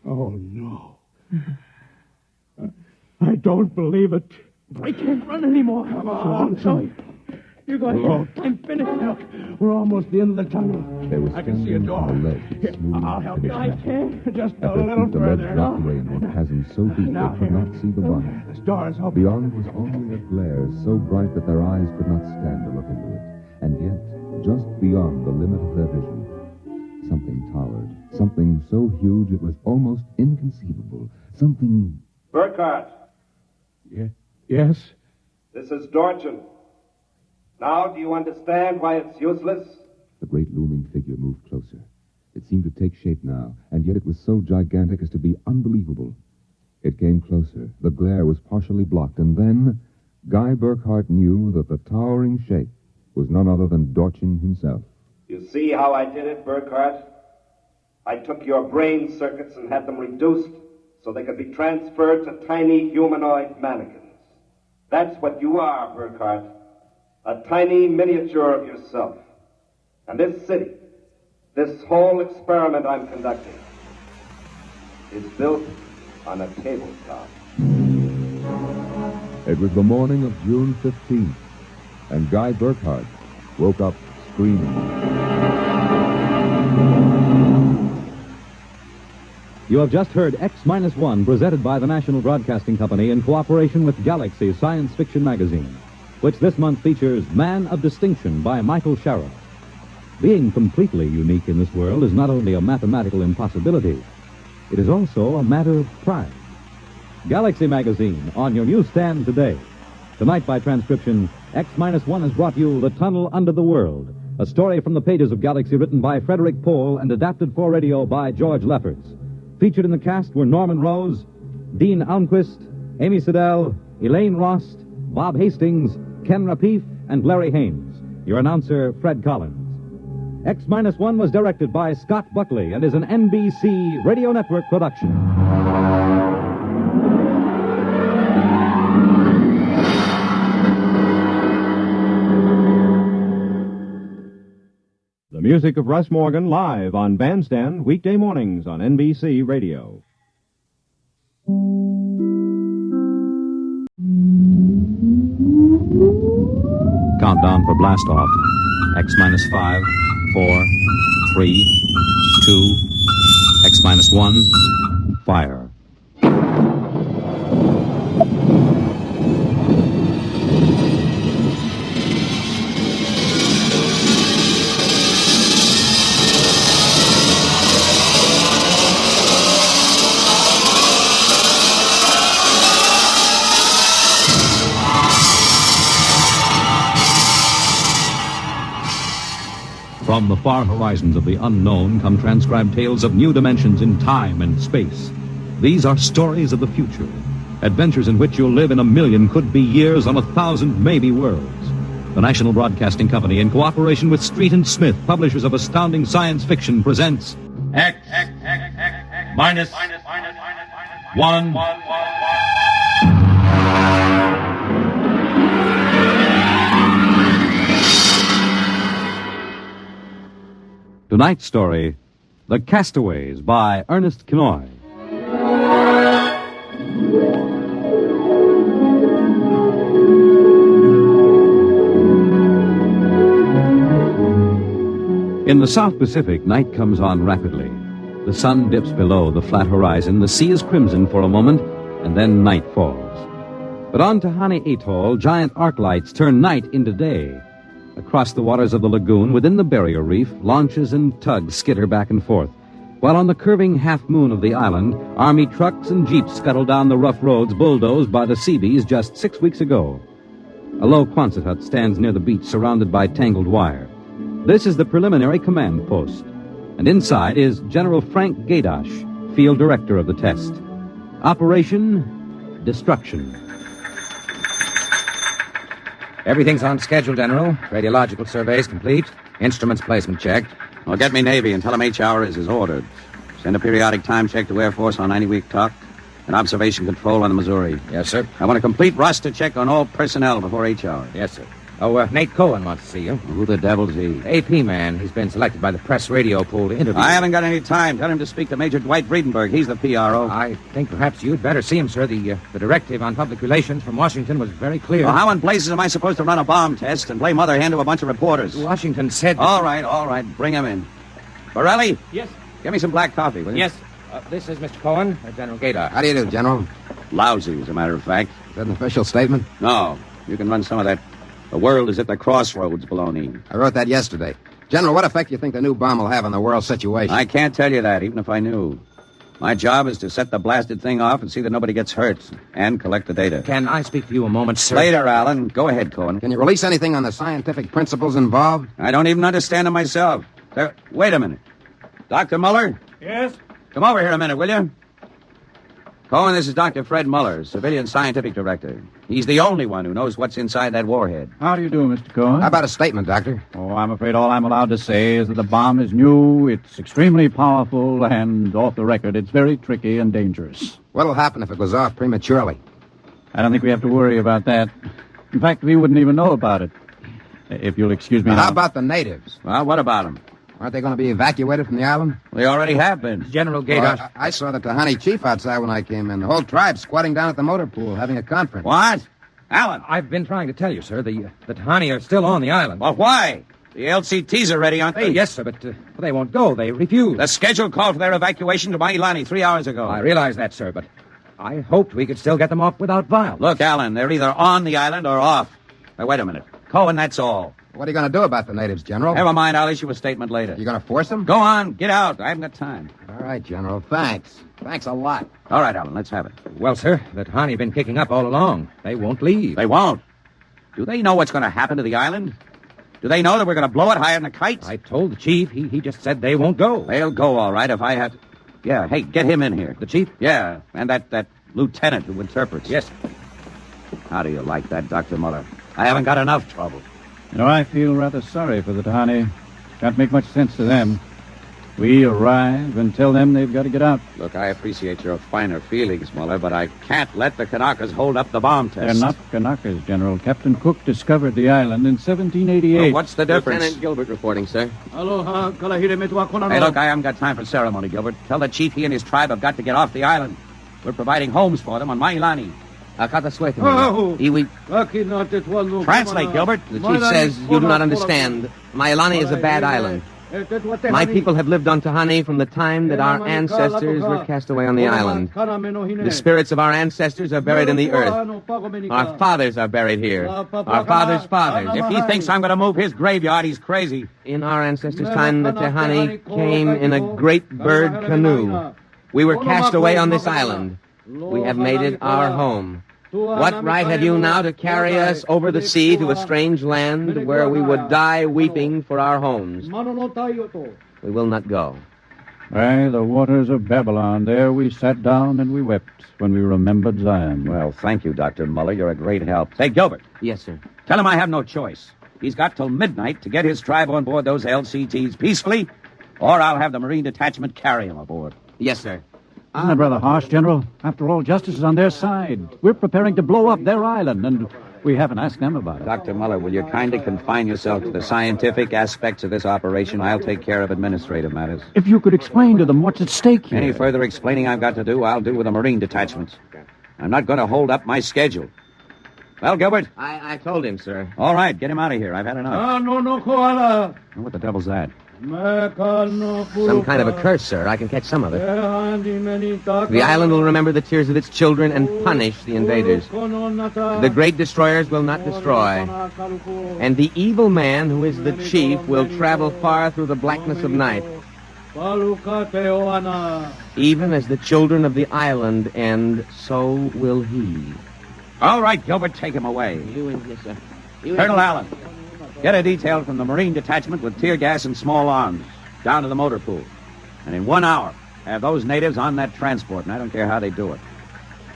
Oh, no. I don't believe it. I can't run anymore. Come on. Sorry. You go ahead. I'm finished. Look, we're almost at the end of the tunnel. They were I can see a door. on a ledge, Here, smooth I'll help you. finish I can't. Just At a their little feet, the ledge further. dropped away into a chasm so deep Now, they could not see the bottom. This door is open. Beyond was only a glare so bright that their eyes could not stand to look into it. And yet, just beyond the limit of their vision, something towered. Something so huge it was almost inconceivable. Something... Burkhardt. Yes? This is Dorchin. Now, do you understand why it's useless? The great looming figure moved closer. It seemed to take shape now, and yet it was so gigantic as to be unbelievable. It came closer. The glare was partially blocked, and then Guy Burkhardt knew that the towering shape was none other than Dorchin himself. You see how I did it, Burkhardt? I took your brain circuits and had them reduced so they could be transferred to tiny humanoid mannequins. That's what you are, Burkhardt. A tiny miniature of yourself. And this city, this whole experiment I'm conducting, is built on a tabletop. It was the morning of June 15th, and Guy Burkhardt woke up screaming. You have just heard X-1, presented by the National Broadcasting Company in cooperation with Galaxy Science Fiction Magazine, which this month features Man of Distinction by Michael Sharrow. Being completely unique in this world is not only a mathematical impossibility, it is also a matter of pride. Galaxy Magazine on your newsstand today. Tonight, by transcription, X-1 has brought you The Tunnel Under the World, a story from the pages of Galaxy written by Frederick Pohl and adapted for radio by George Lefferts. Featured in the cast were Norman Rose, Dean Almquist, Amy Siddell, Elaine Rost, Bob Hastings, Ken Rapif, and Larry Haynes. Your announcer, Fred Collins. X-1 was directed by Scott Buckley and is an NBC Radio Network production. music of Russ Morgan live on Bandstand weekday mornings on NBC Radio. Countdown for blast off. X minus 5, 4, 3, 2, X minus 1, fire. From the far horizons of the unknown come transcribed tales of new dimensions in time and space. These are stories of the future, adventures in which you'll live in 1,000,000 could-be years on 1,000 maybe worlds. The National Broadcasting Company, in cooperation with Street and Smith, publishers of astounding science fiction, presents X minus 1. Tonight's story, The Castaways by Ernest Kinoy. In the South Pacific, night comes on rapidly. The sun dips below the flat horizon, the sea is crimson for a moment, and then night falls. But on Tahani Atoll, giant arc lights turn night into day. Across the waters of the lagoon, within the barrier reef, launches and tugs skitter back and forth, while on the curving half-moon of the island, army trucks and jeeps scuttle down the rough roads bulldozed by the Seabees just 6 weeks ago. A low Quonset hut stands near the beach, surrounded by tangled wire. This is the preliminary command post, and inside is General Frank Gaydosh, field director of the test. Operation Destruction. Everything's on schedule, General. Radiological surveys complete. Instruments placement checked. Well, get me Navy and tell them HR is as ordered. Send a periodic time check to Air Force on 90-week talk and observation control on the Missouri. Yes, sir. I want a complete roster check on all personnel before HR. Yes, sir. Oh, Nate Cohen wants to see you. Who the devil's he? AP man. He's been selected by the press radio pool to interview. I haven't got any time. Tell him to speak to Major Dwight Friedenberg. He's the PRO. I think perhaps you'd better see him, sir. The directive on public relations from Washington was very clear. Well, how in blazes am I supposed to run a bomb test and play mother hen to a bunch of reporters? Washington said... All right. Bring him in. Borelli? Yes. Give me some black coffee, will you? Yes. This is Mr. Cohen, General Gator. How do you do, General? Lousy, as a matter of fact. Is that an official statement? No. You can run some of that. The world is at the crossroads, baloney. I wrote that yesterday. General, what effect do you think the new bomb will have on the world situation? I can't tell you that, even if I knew. My job is to set the blasted thing off and see that nobody gets hurt, and collect the data. Can I speak to you a moment, sir? Later, Alan. Go ahead, Cohen. Can you release anything on the scientific principles involved? I don't even understand them myself. Wait a minute. Dr. Muller? Yes? Come over here a minute, will you? Cohen, this is Dr. Fred Muller, civilian scientific director. He's the only one who knows what's inside that warhead. How do you do, Mr. Cohen? How about a statement, Doctor? Oh, I'm afraid all I'm allowed to say is that the bomb is new, it's extremely powerful, and off the record, it's very tricky and dangerous. What'll happen if it goes off prematurely? I don't think we have to worry about that. In fact, we wouldn't even know about it. If you'll excuse me now. How about the natives? Well, what about them? Aren't they going to be evacuated from the island? They already have been. General Gator. I saw the Tahani chief outside when I came in. The whole tribe squatting down at the motor pool having a conference. What? Alan? I've been trying to tell you, sir. The Tahani are still on the island. Well, why? The LCTs are ready, aren't they? Yes, sir, but they won't go. They refuse. The schedule called for their evacuation to Mailani 3 hours ago. I realize that, sir, but I hoped we could still get them off without violence. Look, Alan, they're either on the island or off. Now, wait a minute. Cohen, that's all. What are you going to do about the natives, General? Never mind. I'll issue a statement later. You going to force them? Go on. Get out. I haven't got time. All right, General. Thanks. Thanks a lot. All right, Alan. Let's have it. Well, sir, the Tahani have been kicking up all along. They won't leave. They won't. Do they know what's going to happen to the island? Do they know that we're going to blow it higher than a kite? I told the chief. He just said they won't go. They'll go, all right, if I have to... Yeah, hey, get him in here. The chief? Yeah, and that lieutenant who interprets. Yes. How do you like that, Dr. Muller? I haven't got enough trouble. You know, I feel rather sorry for the Tahani. Can't make much sense to them. We arrive and tell them they've got to get out. Look, I appreciate your finer feelings, Muller, but I can't let the Kanakas hold up the bomb test. They're not Kanakas, General. Captain Cook discovered the island in 1788. Well, what's the difference? Lieutenant Gilbert reporting, sir. Hey, look, I haven't got time for ceremony, Gilbert. Tell the chief he and his tribe have got to get off the island. We're providing homes for them on Mailani. Translate, Gilbert. The chief says you do not understand. Mailani is a bad island. My people have lived on Tahani from the time that our ancestors were cast away on the island. The spirits of our ancestors are buried in the earth. Our fathers are buried here. Our fathers' fathers. If he thinks I'm going to move his graveyard, he's crazy. In our ancestors' time, the Tahani came in a great bird canoe. We were cast away on this island. We have made it our home. What right have you now to carry us over the sea to a strange land where we would die weeping for our homes? We will not go. By the waters of Babylon, there we sat down and we wept when we remembered Zion. Well, thank you, Dr. Muller. You're a great help. Hey, Gilbert. Yes, sir. Tell him I have no choice. He's got till midnight to get his tribe on board those LCTs peacefully, or I'll have the Marine Detachment carry him aboard. Yes, sir. Isn't that rather harsh, General? After all, justice is on their side. We're preparing to blow up their island, and we haven't asked them about it. Dr. Muller, will you kindly confine yourself to the scientific aspects of this operation? I'll take care of administrative matters. If you could explain to them what's at stake here. Any further explaining I've got to do, I'll do with the Marine detachments. I'm not going to hold up my schedule. Well, Gilbert? I told him, sir. All right, get him out of here. I've had enough. What the devil's that? Some kind of a curse, sir. I can catch some of it. The island will remember the tears of its children and punish the invaders. The great destroyers will not destroy. And the evil man, who is the chief, will travel far through the blackness of night. Even as the children of the island end, so will he. All right, Gilbert, take him away. Yes, sir. Colonel Allen, get a detail from the Marine Detachment with tear gas and small arms down to the motor pool. And in 1 hour, have those natives on that transport, and I don't care how they do it.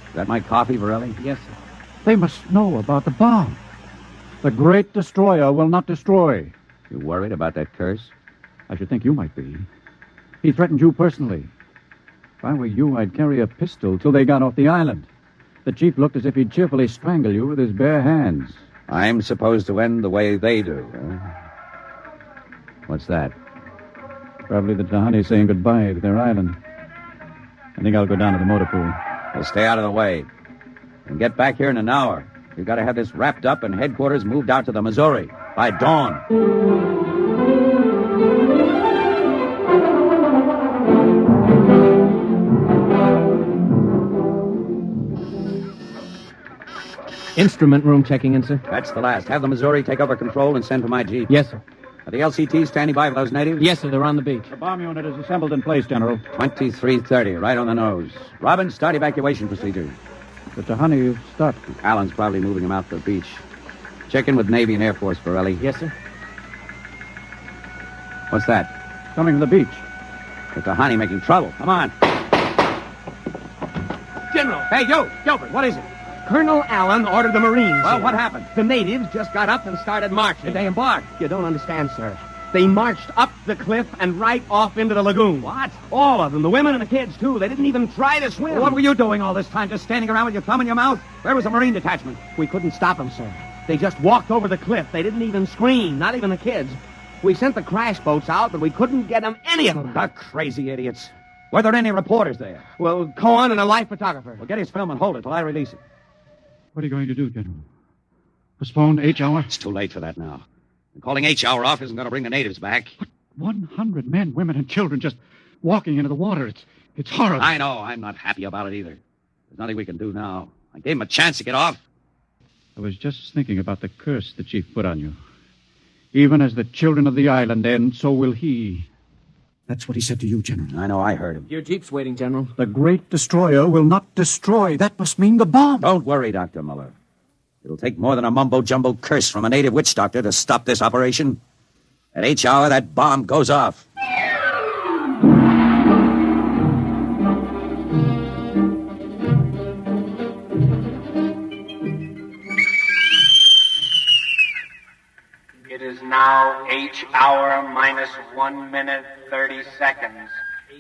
Is that my coffee, Varelli? Yes, sir. They must know about the bomb. The great destroyer will not destroy. You worried about that curse? I should think you might be. He threatened you personally. If I were you, I'd carry a pistol till they got off the island. The chief looked as if he'd cheerfully strangle you with his bare hands. I'm supposed to end the way they do, huh? What's that? Probably the Tahani saying goodbye to their island. I think I'll go down to the motor pool. Well, stay out of the way. And get back here in an hour. We've got to have this wrapped up and headquarters moved out to the Missouri by dawn. Instrument room checking in, sir. That's the last. Have the Missouri take over control and send for my jeep. Yes, sir. Are the LCTs standing by for those natives? Yes, sir. They're on the beach. The bomb unit is assembled in place, General. 2330, right on the nose. Robin, start evacuation procedure. The Tahani stopped. Allen's probably moving them out to the beach. Check in with Navy and Air Force, Borelli. Yes, sir. What's that? Coming from the beach. The Tahani making trouble. Come on. General! Hey, you! Gilbert, what is it? Colonel Allen ordered the Marines. Well, what happened? The natives just got up and started marching. Did they embark? You don't understand, sir. They marched up the cliff and right off into the lagoon. What? All of them, the women and the kids, too. They didn't even try to swim. Well, what were you doing all this time, just standing around with your thumb in your mouth? Where was the Marine detachment? We couldn't stop them, sir. They just walked over the cliff. They didn't even scream, not even the kids. We sent the crash boats out, but we couldn't get them, any of them. The crazy idiots. Were there any reporters there? Well, Cohen and a life photographer. Well, get his film and hold it till I release it. What are you going to do, General? Postpone H hour? It's too late for that now. And calling H hour off isn't going to bring the natives back. But 100 men, women, and children just walking into the water. It's horrible. I know. I'm not happy about it either. There's nothing we can do now. I gave him a chance to get off. I was just thinking about the curse the chief put on you. Even as the children of the island end, so will he. That's what he said to you, General. I know, I heard him. Your jeep's waiting, General. The great destroyer will not destroy. That must mean the bomb. Don't worry, Dr. Muller. It'll take more than a mumbo-jumbo curse from a native witch doctor to stop this operation. At H hour, that bomb goes off. It is now H hour minus 1 minute 30 seconds.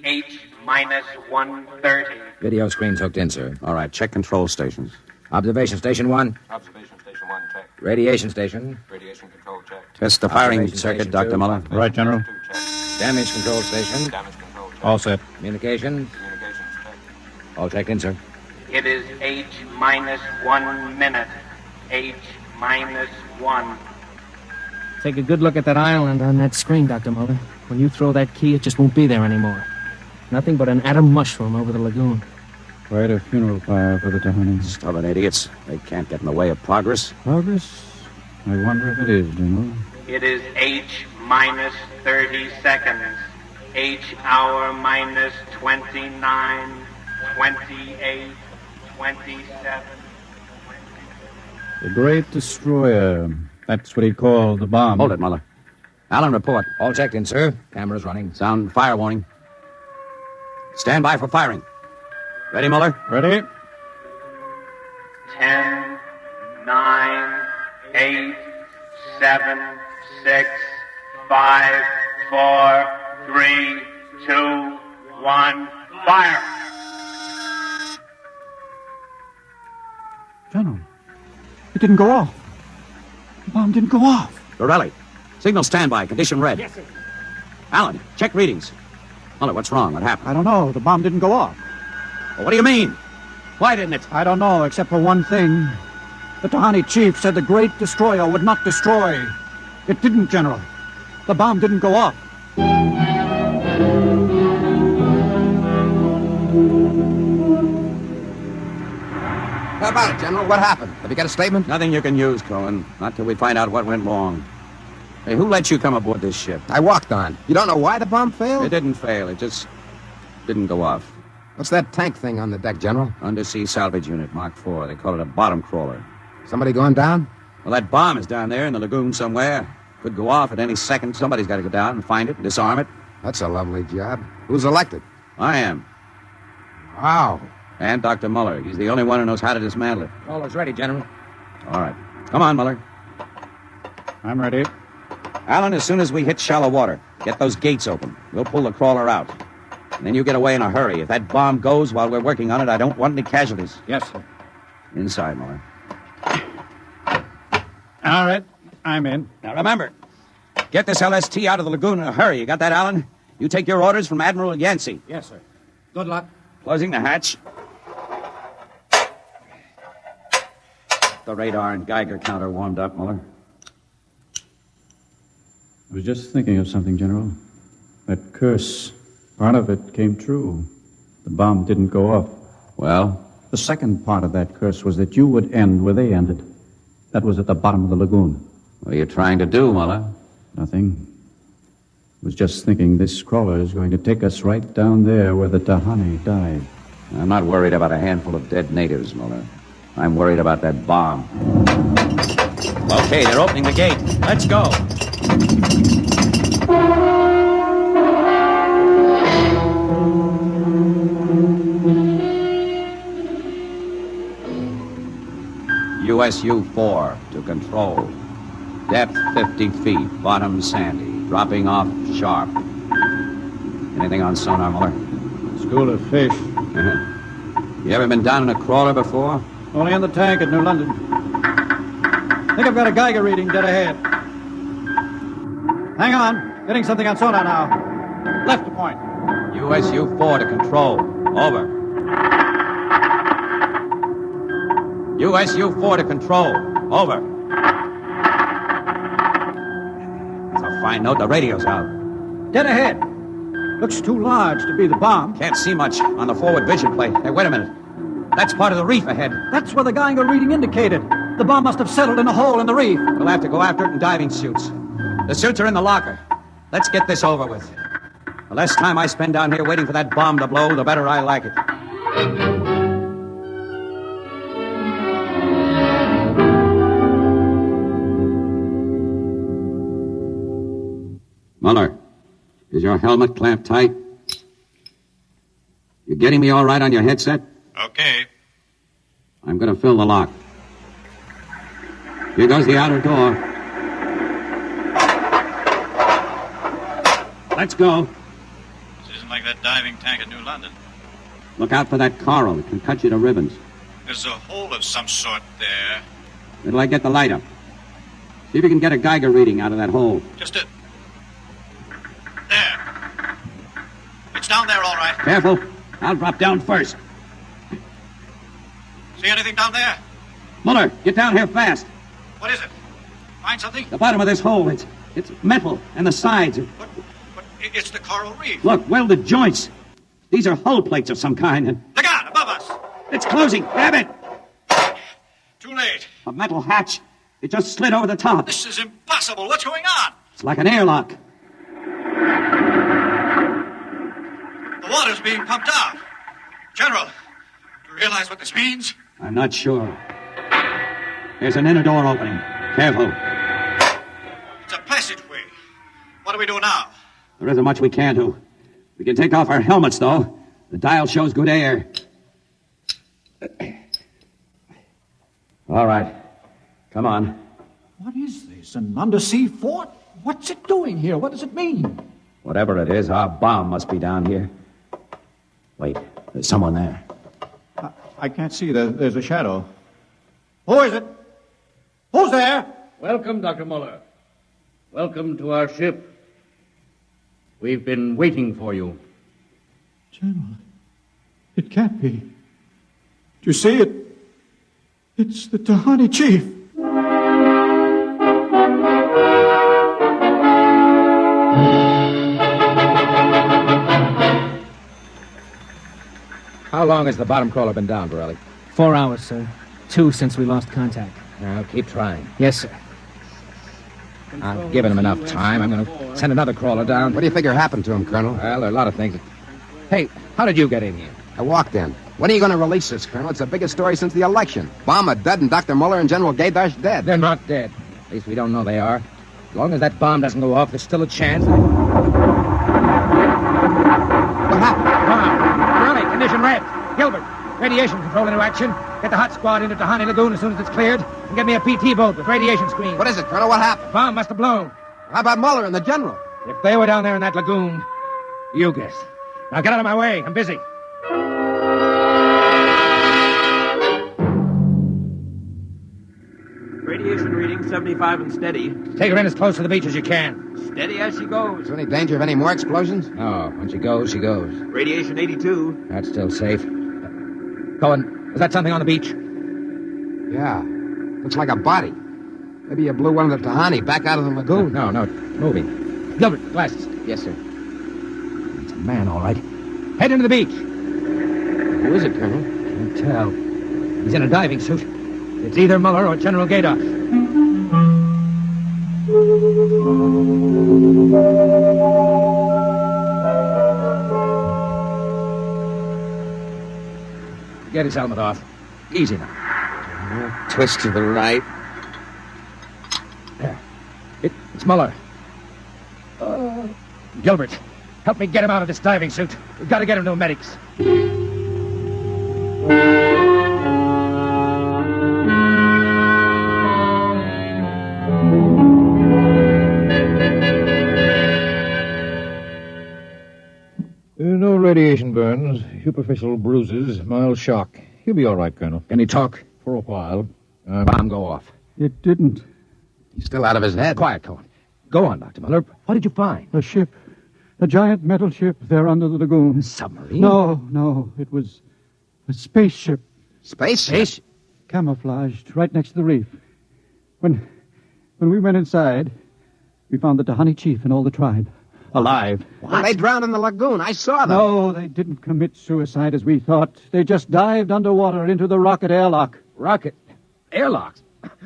H minus 1:30. Video screen's hooked in, sir. All right, check control stations. Observation station 1. Observation station 1, check. Radiation station. Radiation control, check. Test the firing Observation circuit, station Dr. two. Muller. Right, General. Damage control station. Damage control, check. All set. Communications. Communications, check. All checked in, sir. It is H minus 1 minute. H minus 1. Take a good look at that island on that screen, Dr. Muller. When you throw that key, it just won't be there anymore. Nothing but an atom mushroom over the lagoon. Quite a funeral pyre for the Tahani. Stubborn idiots. They can't get in the way of progress. Progress? I wonder if it is, General. It is H minus 30 seconds. H hour minus 29, 28, 27. The Great Destroyer. That's what he called the bomb. Hold it, Muller. Allen, report. All checked in, sir. Cameras running. Sound fire warning. Stand by for firing. Ready, Muller? Ready? 10, 9, 8, 7, 6, 5, 4, 3, 2, 1, fire! General, it didn't go off. The bomb didn't go off. Dorelli, signal standby, condition red. Yes, sir. Allen, check readings. Muller, what's wrong? What happened? I don't know. The bomb didn't go off. Well, what do you mean? Why didn't it? I don't know, except for one thing. The Tahani chief said the Great Destroyer would not destroy. It didn't, General. The bomb didn't go off. How about it, General? What happened? Have you got a statement? Nothing you can use, Cohen. Not till we find out what went wrong. Hey, who let you come aboard this ship? I walked on. You don't know why the bomb failed? It didn't fail. It just didn't go off. What's that tank thing on the deck, General? Undersea salvage unit, Mark IV. They call it a bottom crawler. Somebody going down? Well, that bomb is down there in the lagoon somewhere. Could go off at any second. Somebody's got to go down and find it and disarm it. That's a lovely job. Who's elected? I am. Wow. And Dr. Muller. He's the only one who knows how to dismantle it. Crawler's ready, General. All right. Come on, Muller. I'm ready. Allen, as soon as we hit shallow water, get those gates open. We'll pull the crawler out. And then you get away in a hurry. If that bomb goes while we're working on it, I don't want any casualties. Yes, sir. Inside, Muller. All right. I'm in. Now, remember, get this LST out of the lagoon in a hurry. You got that, Allen? You take your orders from Admiral Yancey. Yes, sir. Good luck. Closing the hatch. The radar and Geiger counter warmed up, Muller. I was just thinking of something, General. That curse, part of it came true. The bomb didn't go off. Well? The second part of that curse was that you would end where they ended. That was at the bottom of the lagoon. What are you trying to do, Muller? Nothing. I was just thinking this crawler is going to take us right down there where the Tahani died. I'm not worried about a handful of dead natives, Muller. I'm worried about that bomb. Okay, they're opening the gate. Let's go. USU-4 to control. Depth 50 feet, bottom sandy, dropping off sharp. Anything on sonar, Muller? School of fish. You ever been down in a crawler before? Only in the tank at New London. I think I've got a Geiger reading dead ahead. Hang on. Getting something on sonar now. Left to point. USU-4 to control. Over. USU-4 to control. Over. That's a fine note. The radio's out. Dead ahead. Looks too large to be the bomb. Can't see much on the forward vision plate. Hey, wait a minute. That's part of the reef ahead. That's where the Geiger reading indicated. The bomb must have settled in a hole in the reef. We'll have to go after it in diving suits. The suits are in the locker. Let's get this over with. The less time I spend down here waiting for that bomb to blow, the better I like it. Muller, is your helmet clamped tight? You getting me all right on your headset? Okay. I'm going to fill the lock. Here goes the outer door. Let's go. This isn't like that diving tank at New London. Look out for that coral. It can cut you to ribbons. There's a hole of some sort there. Wait till I get the light up. See if you can get a Geiger reading out of that hole. Just a... There. It's down there, all right. Careful. I'll drop down first. See anything down there? Muller, get down here fast. What is it? Find something? The bottom of this hole, it's metal, and the sides are... But it's the coral reef. Look, welded joints. These are hull plates of some kind, and... Look out, above us. It's closing. Grab it. Too late. A metal hatch. It just slid over the top. This is impossible. What's going on? It's like an airlock. The water's being pumped out. General, do you realize what this means? I'm not sure. There's an inner door opening. Careful. It's a passageway. What do we do now? There isn't much we can do. We can take off our helmets, though. The dial shows good air. All right. Come on. What is this? An undersea fort? What's it doing here? What does it mean? Whatever it is, our bomb must be down here. Wait, there's someone there. I can't see. There's a shadow. Who is it? Who's there? Welcome, Dr. Muller. Welcome to our ship. We've been waiting for you. General, it can't be. Do you see it? It's the Tahani chief. How long has the bottom crawler been down, Borelli? 4 hours, sir. 2 since we lost contact. Now, keep trying. Yes, sir. I've given him enough time. I'm going to send another crawler down. What do you figure happened to him, Colonel? Well, there are a lot of things. Hey, how did you get in here? I walked in. When are you going to release this, Colonel? It's the biggest story since the election. Bomber dead and Dr. Muller and General Gaydash dead. They're not dead. At least we don't know they are. As long as that bomb doesn't go off, there's still a chance. What happened? Bomb. Borelli, condition red. Gilbert, radiation control into action. Get the hot squad into Tahani Lagoon as soon as it's cleared. And get me a PT boat with radiation screen. What is it, Colonel? What happened? Bomb must have blown. How about Muller and the General? If they were down there in that lagoon, you guess. Now get out of my way. I'm busy. Radiation reading 75 and steady. Take her in as close to the beach as you can. Steady as she goes. Is there any danger of any more explosions? No, when she goes, she goes. Radiation 82. That's still safe. Cohen, was that something on the beach? Yeah. Looks like a body. Maybe you blew one of the Tahani back out of the lagoon. No, moving. Gilbert, glasses. Yes, sir. It's a man, all right. Head into the beach. Who is it, Colonel? Can't tell. He's in a diving suit. It's either Muller or General Gaydash. Get his helmet off. Easy now. Twist to the right. There. It's Muller. Gilbert, help me get him out of this diving suit. We've got to get him to medics. No radiation burns, superficial bruises, mild shock. He'll be all right, Colonel. Can he talk? For a while. Bomb go off. It didn't. He's still out of his head. Quiet, Cohen. Go on, Dr. Muller. What did you find? A ship. A giant metal ship there under the lagoon. A submarine? No. It was a spaceship. Spaceship? Camouflaged right next to the reef. When we went inside, we found the Tahani chief and all the tribe. Alive. Well, they drowned in the lagoon. I saw them. No, they didn't commit suicide as we thought. They just dived underwater into the rocket airlock. Rocket? Airlocks?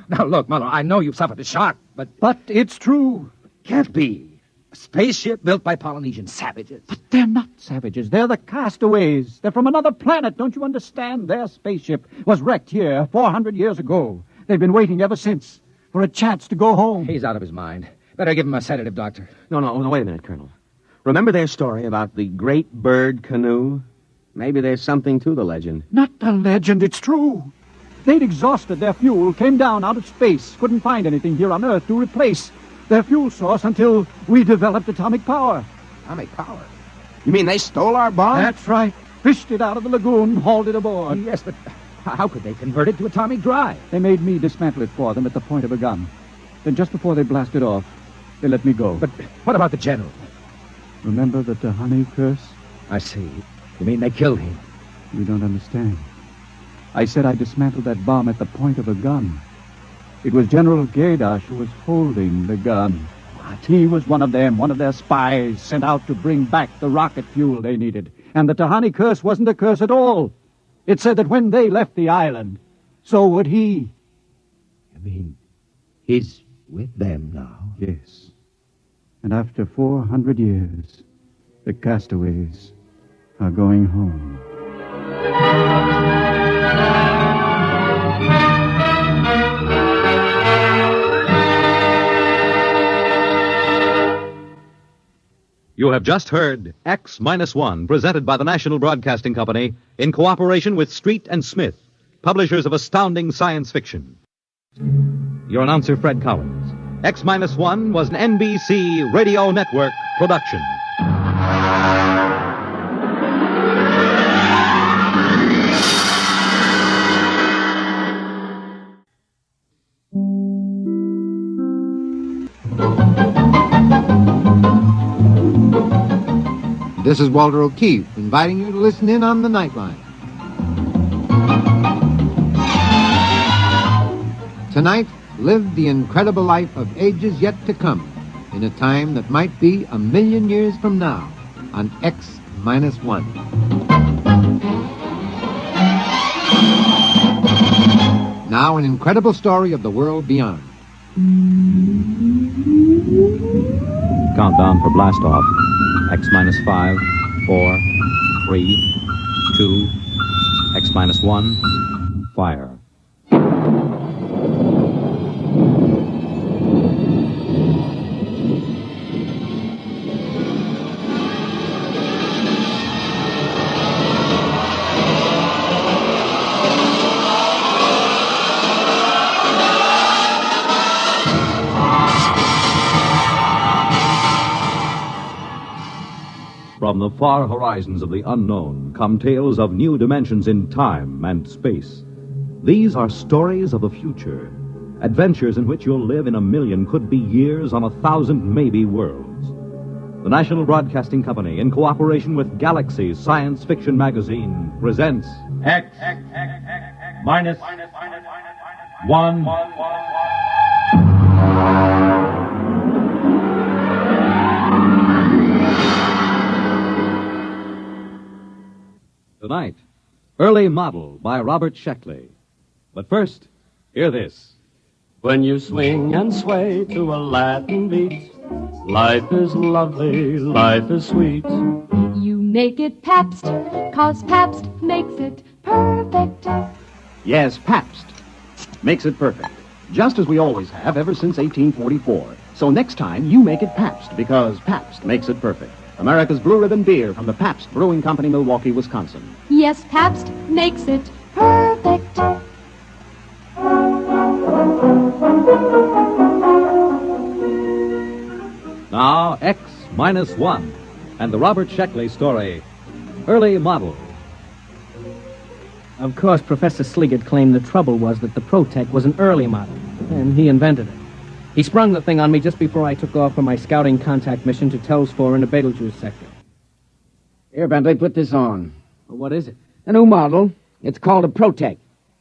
Now, look, Muller, I know you've suffered a shock, but... But it's true. Can't be. A spaceship built by Polynesian savages. But they're not savages. They're the castaways. They're from another planet. Don't you understand? Their spaceship was wrecked here 400 years ago. They've been waiting ever since for a chance to go home. He's out of his mind. Better give him a sedative, Doctor. No, wait a minute, Colonel. Remember their story about the great bird canoe? Maybe there's something to the legend. Not a legend, it's true. They'd exhausted their fuel, came down out of space, couldn't find anything here on Earth to replace their fuel source until we developed atomic power. Atomic power? You mean they stole our bomb? That's right. Fished it out of the lagoon, hauled it aboard. Yes, but how could they convert it to atomic drive? They made me dismantle it for them at the point of a gun. Then just before they blasted off, they let me go. But what about the general? Remember the Tahani curse? I see. You mean they killed him? You don't understand. I said I dismantled that bomb at the point of a gun. It was General Gaidash who was holding the gun. What? He was one of them, one of their spies, sent out to bring back the rocket fuel they needed. And the Tahani curse wasn't a curse at all. It said that when they left the island, so would he. You mean he's with them now? Yes. And after 400 years, the castaways are going home. You have just heard X-1, presented by the National Broadcasting Company in cooperation with Street and Smith, publishers of astounding science fiction. Your announcer, Fred Collins. X-1 was an NBC Radio Network production. This is Walter O'Keefe, inviting you to listen in on the Nightline. Tonight, live the incredible life of ages yet to come, in a time that might be 1,000,000 years from now, on X-1. Now, an incredible story of the world beyond. Countdown for blast-off. X-5, 4, 3, 2, X-1, fire. From the far horizons of the unknown come tales of new dimensions in time and space. These are stories of the future, adventures in which you'll live in 1,000,000, could be years, on 1,000 maybe worlds. The National Broadcasting Company, in cooperation with Galaxy Science Fiction Magazine, presents X-1. Tonight, Early Model by Robert Sheckley. But first, hear this. When you swing and sway to a Latin beat, life is lovely, life is sweet. You make it Pabst, 'cause Pabst makes it perfect. Yes, Pabst makes it perfect. Just as we always have ever since 1844. So next time, you make it Pabst, because Pabst makes it perfect. America's Blue Ribbon Beer from the Pabst Brewing Company, Milwaukee, Wisconsin. Yes, Pabst makes it perfect. Now, X-1, and the Robert Sheckley story, Early Model. Of course, Professor Sliggett claimed the trouble was that the Protec was an early model, and he invented it. He sprung the thing on me just before I took off for my scouting contact mission to Telsfor in the Betelgeuse sector. Here, Bentley, put this on. Well, what is it? A new model. It's called a Protec.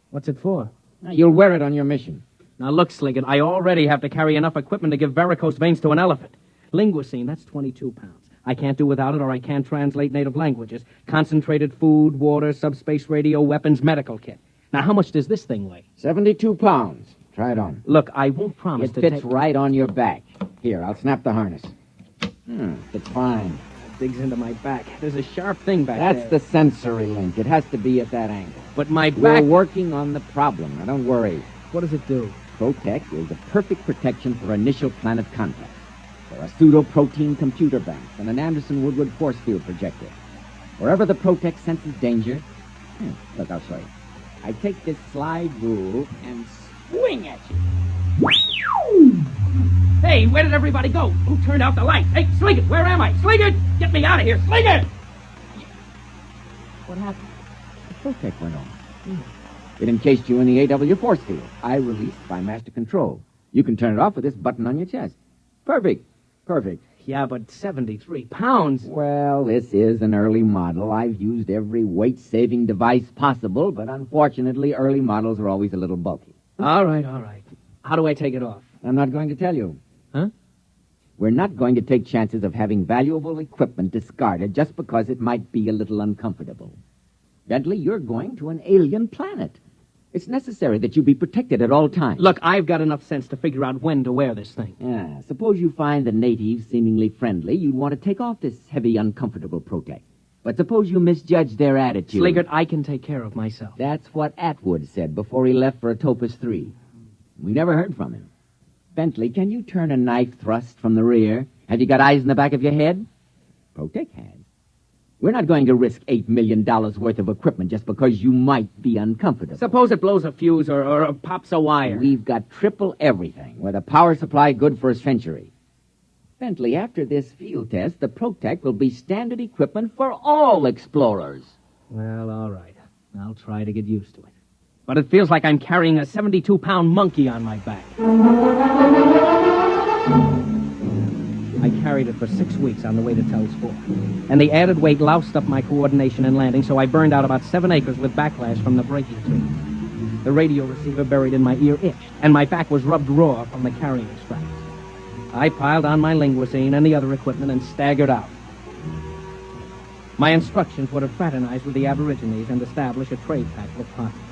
What's it for? Now, you'll wear it on your mission. Now, look, Sliggett, I already have to carry enough equipment to give varicose veins to an elephant. Linguicine, that's 22 pounds. I can't do without it, or I can't translate native languages. Concentrated food, water, subspace radio, weapons, medical kit. Now, how much does this thing weigh? 72 pounds. Try it on. Look, I won't promise It fits right on your back. Here, I'll snap the harness. Fits fine. It digs into my back. There's a sharp thing back there. That's the sensory link. It has to be at that angle. But my back... We're working on the problem. Now, don't worry. What does it do? Protec is the perfect protection for initial planet contact. There are pseudo-protein computer banks and an Anderson-Woodward force field projector. Wherever the Protec senses danger... Look, I'll show you. I take this slide rule and swing at you. Hey, where did everybody go? Who turned out the light? Hey, Sliggett, where am I? Sliggett! Get me out of here, Sliggett! What happened? The protect went on. It encased you in the AW force field. I released by master control. You can turn it off with this button on your chest. Perfect. Perfect. Yeah, but 73 pounds. Well, this is an early model. I've used every weight-saving device possible, but unfortunately, early models are always a little bulky. All right. How do I take it off? I'm not going to tell you. Huh? We're not going to take chances of having valuable equipment discarded just because it might be a little uncomfortable. Bentley, you're going to an alien planet. It's necessary that you be protected at all times. Look, I've got enough sense to figure out when to wear this thing. Yeah, suppose you find the natives seemingly friendly. You'd want to take off this heavy, uncomfortable protect. But suppose you misjudge their attitude. Sliggett, I can take care of myself. That's what Atwood said before he left for Atopus 3. We never heard from him. Bentley, can you turn a knife thrust from the rear? Have you got eyes in the back of your head? Protect has. We're not going to risk $8 million worth of equipment just because you might be uncomfortable. Suppose it blows a fuse or pops a wire. We've got triple everything, with a power supply good for a century. Bentley, after this field test, the Protect will be standard equipment for all explorers. Well, all right. I'll try to get used to it. But it feels like I'm carrying a 72-pound monkey on my back. I carried it for 6 weeks on the way to Tel's Fort. And the added weight loused up my coordination in landing, so I burned out about 7 acres with backlash from the braking tube. The radio receiver buried in my ear itched, and my back was rubbed raw from the carrying straps. I piled on my linguisine and the other equipment and staggered out. My instructions were to fraternize with the Aborigines and establish a trade pact with partners.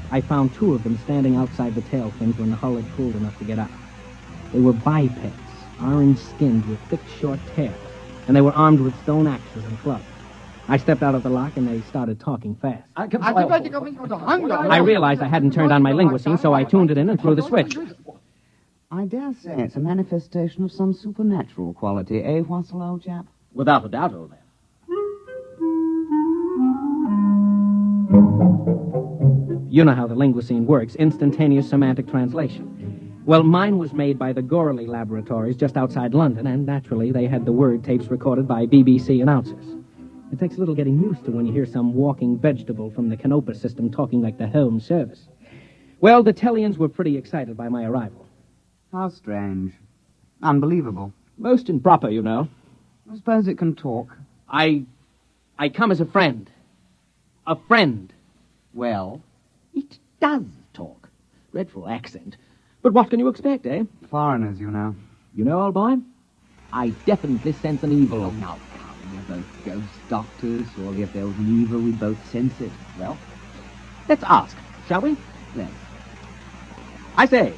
I found 2 of them standing outside the tail fins when the hull had cooled enough to get out. They were bipeds, orange-skinned with thick, short tails, and they were armed with stone axes and clubs. I stepped out of the lock, and they started talking fast. I realized I hadn't turned on my linguisine, so I tuned it in and threw the switch. I dare say it's a manifestation of some supernatural quality, eh, Wassel, old chap? Without a doubt, old man. You know how the linguisine works, instantaneous semantic translation. Well, mine was made by the Gorley Laboratories just outside London, and naturally they had the word tapes recorded by BBC announcers. It takes a little getting used to when you hear some walking vegetable from the Canopus system talking like the Home Service. Well, the Tellians were pretty excited by my arrival. How strange. Unbelievable. Most improper, you know. I suppose it can talk. I come as a friend. A friend. Well, it does talk. Dreadful accent. But what can you expect, eh? Foreigners, you know. You know, old boy, I definitely sense an evil. Oh, now, come, we're both ghost doctors. Surely if there was an evil, we'd both sense it. Well, let's ask, shall we? Let's. I say,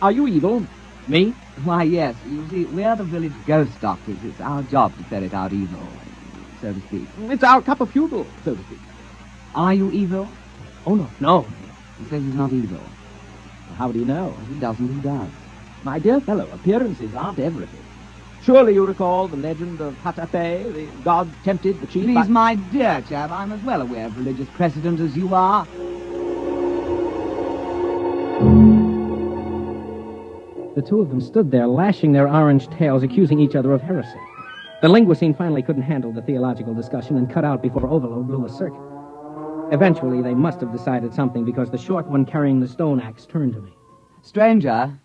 are you evil? Me? Why, yes. You see, we're the village ghost doctors. It's our job to ferret out evil, so to speak. It's our cup of fuel, so to speak. Are you evil? Oh, no. No. He says he's not evil. Well, how do you know? If he doesn't, who does? My dear fellow, appearances aren't everything. Surely you recall the legend of Hatape, the god tempted the chief... Please, my dear chap, I'm as well aware of religious precedent as you are. The 2 of them stood there, lashing their orange tails, accusing each other of heresy. The linguisine finally couldn't handle the theological discussion and cut out before overload blew a circuit. Eventually, they must have decided something because the short one carrying the stone axe turned to me. Stranger,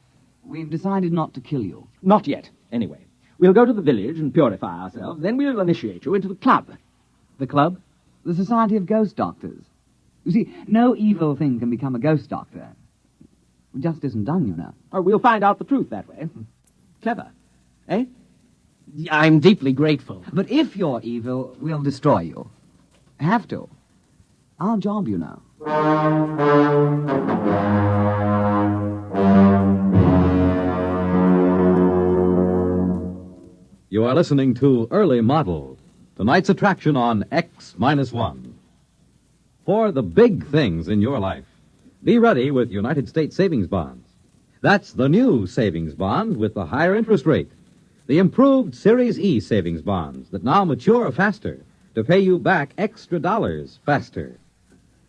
we've decided not to kill you. Not yet, anyway. We'll go to the village and purify ourselves. Then we'll initiate you into the club. The club? The Society of Ghost Doctors. You see, no evil thing can become a ghost doctor. It just isn't done, you know. Or we'll find out the truth that way. Clever. Eh? I'm deeply grateful. But if you're evil, we'll destroy you. Have to. Our job, you know. You are listening to Early Model, tonight's attraction on X-1. For the big things in your life, be ready with United States savings bonds. That's the new savings bond with the higher interest rate. The improved Series E savings bonds that now mature faster to pay you back extra dollars faster.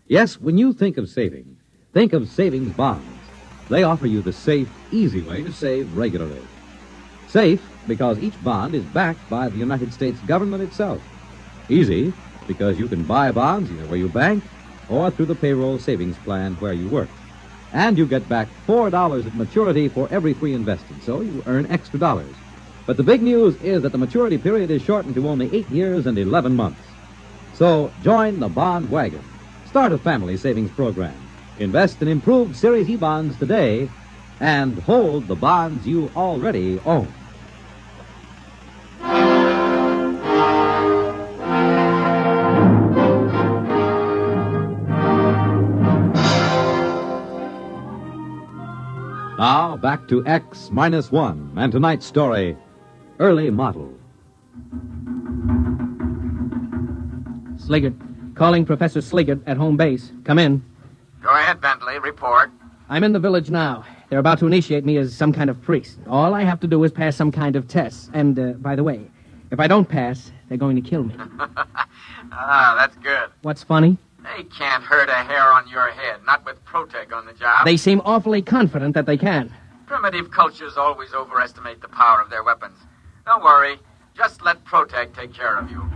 Yes, when you think of saving, think of savings bonds. They offer you the safe, easy way to save regularly. Safe because each bond is backed by the United States government itself. Easy because you can buy bonds either where you bank or through the payroll savings plan where you work. And you get back $4 at maturity for every $3 invested, so you earn extra dollars. But the big news is that the maturity period is shortened to only 8 years and 11 months. So join the bond wagon. Start a family savings program. Invest in improved Series E bonds today and hold the bonds you already own. Now, back to X-1 and tonight's story, Early Model. Sliggert. Calling Professor Sliggert at home base. Come in. Go ahead, Bentley. Report. I'm in the village now. They're about to initiate me as some kind of priest. All I have to do is pass some kind of test. And, by the way, if I don't pass, they're going to kill me. That's good. What's funny? They can't hurt a hair on your head, not with Protec on the job. They seem awfully confident that they can. Primitive cultures always overestimate the power of their weapons. Don't worry. Just let Protec take care of you.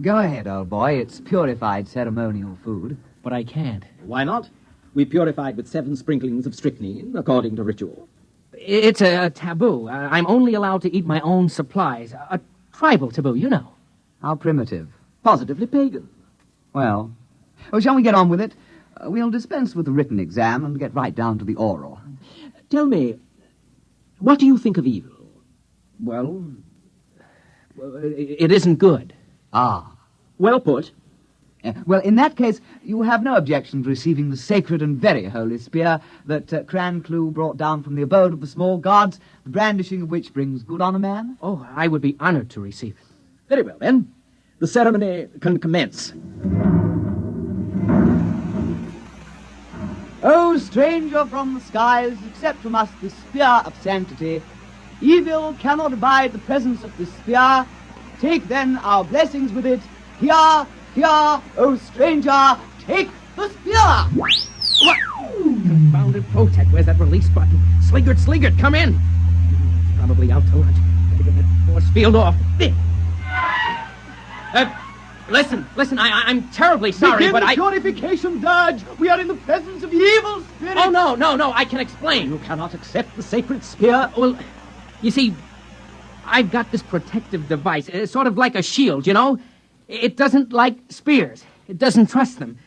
Go ahead, old boy. It's purified ceremonial food. But I can't. Why not? We purified with 7 sprinklings of strychnine, according to ritual. It's a taboo. I'm only allowed to eat my own supplies. A tribal taboo, you know. How primitive. Positively pagan. Well, shall we get on with it? We'll dispense with the written exam and get right down to the oral. Tell me, what do you think of evil? Well, it isn't good. Ah. Well put. Well, in that case, you have no objection to receiving the sacred and very holy spear that Cranclew brought down from the abode of the small gods, the brandishing of which brings good on a man? Oh, I would be honored to receive it. Very well, then. The ceremony can commence. O stranger from the skies, accept from us the spear of sanctity. Evil cannot abide the presence of this spear. Take then our blessings with it. Here, here, O stranger, take the spear! What? Confounded Protec, where's that release button? Sliggert, come in! It's probably out to lunch. Gotta get that force field off. Listen, I'm terribly sorry, Begin but the purification dirge. We are in the presence of evil spirits. Oh, no, I can explain. You cannot accept the sacred spear. Well, you see, I've got this protective device, sort of like a shield, you know? It doesn't like spears. It doesn't trust them.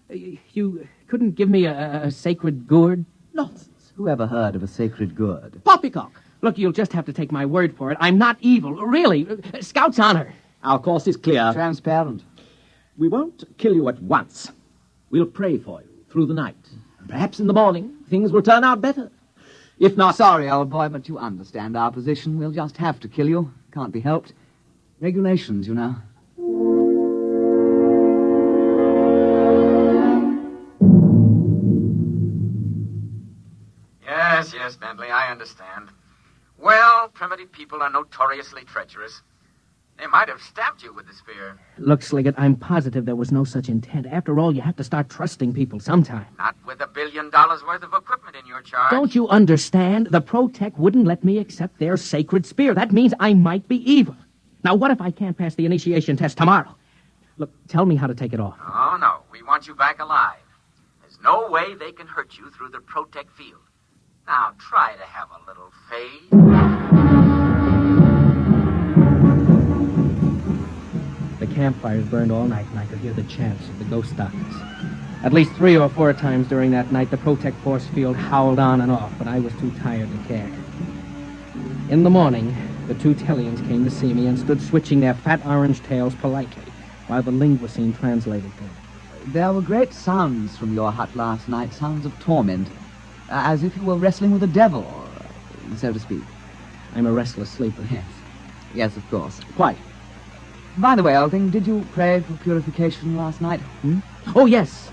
You couldn't give me a sacred gourd? Nonsense. Who ever heard of a sacred gourd? Poppycock. Look, you'll just have to take my word for it. I'm not evil. Really. Scout's honor. Our course is clear. Transparent. We won't kill you at once. We'll pray for you through the night. Perhaps in the morning, things will turn out better. If not... Sorry, old boy, but you understand our position. We'll just have to kill you. Can't be helped. Regulations, you know. Yes, Bentley, I understand. Well, primitive people are notoriously treacherous. They might have stabbed you with the spear. Look, Sliggert, I'm positive there was no such intent. After all, you have to start trusting people sometime. Not with $1 billion worth of equipment in your charge. Don't you understand? The Protec wouldn't let me accept their sacred spear. That means I might be evil. Now, what if I can't pass the initiation test tomorrow? Look, tell me how to take it off. Oh, no. We want you back alive. There's no way they can hurt you through the Protec field. Now, try to have a little faith. The campfires burned all night, and I could hear the chants of the ghost doctors. At least 3 or 4 times during that night, the Protec force field howled on and off, but I was too tired to care. In the morning, the 2 Tellians came to see me and stood switching their fat orange tails politely, while the linguacine translated them. There were great sounds from your hut last night, sounds of torment, as if you were wrestling with a devil, so to speak. I'm a restless sleeper. Yes, of course. Quite. By the way, old thing, did you pray for purification last night? Oh, yes,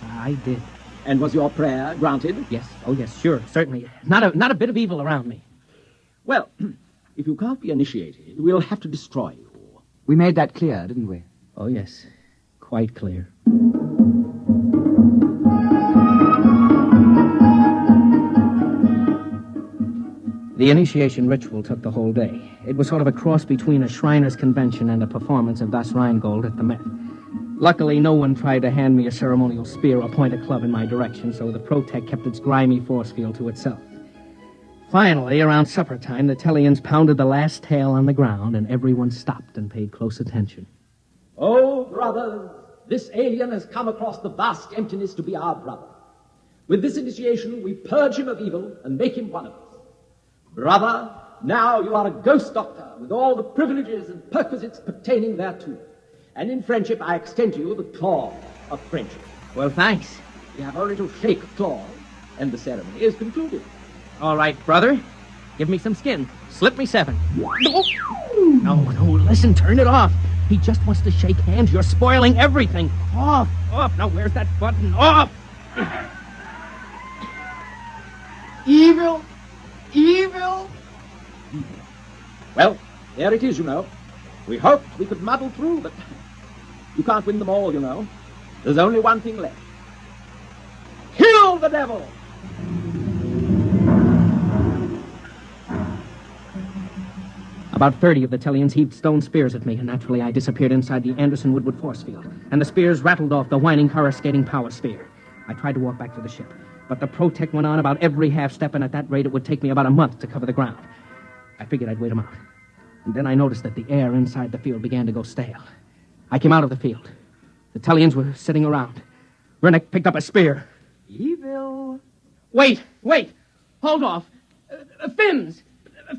I did. And was your prayer granted? Yes, oh yes, sure, certainly. Not a bit of evil around me. Well, if you can't be initiated, we'll have to destroy you. We made that clear, didn't we? Oh, yes. quite clear. The initiation ritual took the whole day. It was sort of a cross between a Shriners convention and a performance of Das Rheingold at the Met. Luckily, no one tried to hand me a ceremonial spear or point a club in my direction, so the Protect kept its grimy force field to itself. Finally, around supper time, the Tellians pounded the last tail on the ground, and everyone stopped and paid close attention. Oh, brothers, this alien has come across the vast emptiness to be our brother. With this initiation, we purge him of evil and make him one of us. Brother, now you are a ghost doctor with all the privileges and perquisites pertaining thereto. And in friendship, I extend to you the claw of friendship. Well, thanks. You have only to shake a claw, and the ceremony is concluded. All right, brother. Give me some skin. Slip me 7. No, listen, turn it off. He just wants to shake hands. You're spoiling everything. Off. Now, where's that button? Off! Evil! Well, there it is, you know. We hoped we could muddle through, but you can't win them all, you know. There's only one thing left. Kill the devil! About 30 of the Tellians heaved stone spears at me, and naturally I disappeared inside the Anderson-Woodward force field, and the spears rattled off the whining, coruscating power sphere. I tried to walk back to the ship, but the Protect went on about every half step, and at that rate it would take me about a month to cover the ground. I figured I'd wait him out. And then I noticed that the air inside the field began to go stale. I came out of the field. The Tellians were sitting around. Rennick picked up a spear. Evil! Wait! Hold off! Fins!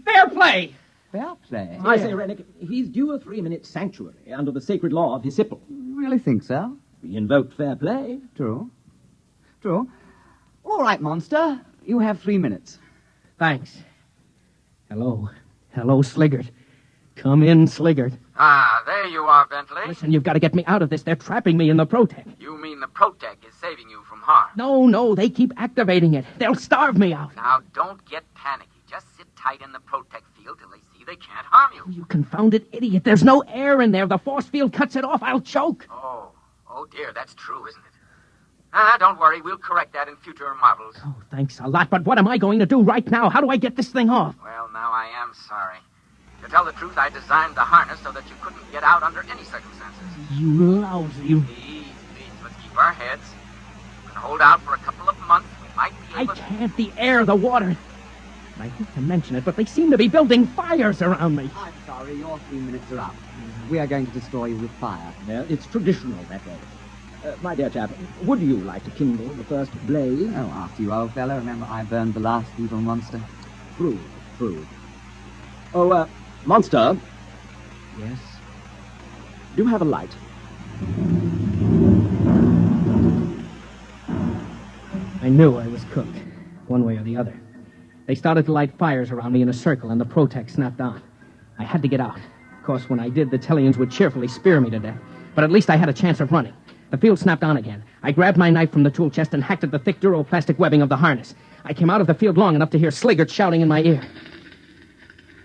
Fair play! Fair play? I say, Rennick, he's due a 3-minute sanctuary under the sacred law of Hissipple. Really think so? We invoked fair play. True. All right, monster. You have 3 minutes. Thanks. Hello, Sliggert. Come in, Sliggert. Ah, there you are, Bentley. Listen, you've got to get me out of this. They're trapping me in the Protect. You mean the Protect is saving you from harm? No, they keep activating it. They'll starve me out. Now, don't get panicky. Just sit tight in the Protect field till they see they can't harm you. You confounded idiot. There's no air in there. The force field cuts it off. I'll choke. Oh dear, that's true, isn't it? Don't worry. We'll correct that in future models. Oh, thanks a lot. But what am I going to do right now? How do I get this thing off? Well, now I am sorry. To tell the truth, I designed the harness so that you couldn't get out under any circumstances. You lousy... Please, let's keep our heads. We can hold out for a couple of months. We might be able I can't. The air, the water. I hate to mention it, but they seem to be building fires around me. I'm sorry, your 3 minutes are up. We are going to destroy you with fire. Well, it's traditional that way. My dear chap, would you like to kindle the first blaze? Oh, after you, old fellow. Remember, I burned the last evil monster. True. Oh, monster. Yes? Do you have a light? I knew I was cooked, one way or the other. They started to light fires around me in a circle, and the Protect snapped on. I had to get out. Of course, when I did, the Tellians would cheerfully spear me to death. But at least I had a chance of running. The field snapped on again. I grabbed my knife from the tool chest and hacked at the thick duroplastic webbing of the harness. I came out of the field long enough to hear Sliggert shouting in my ear.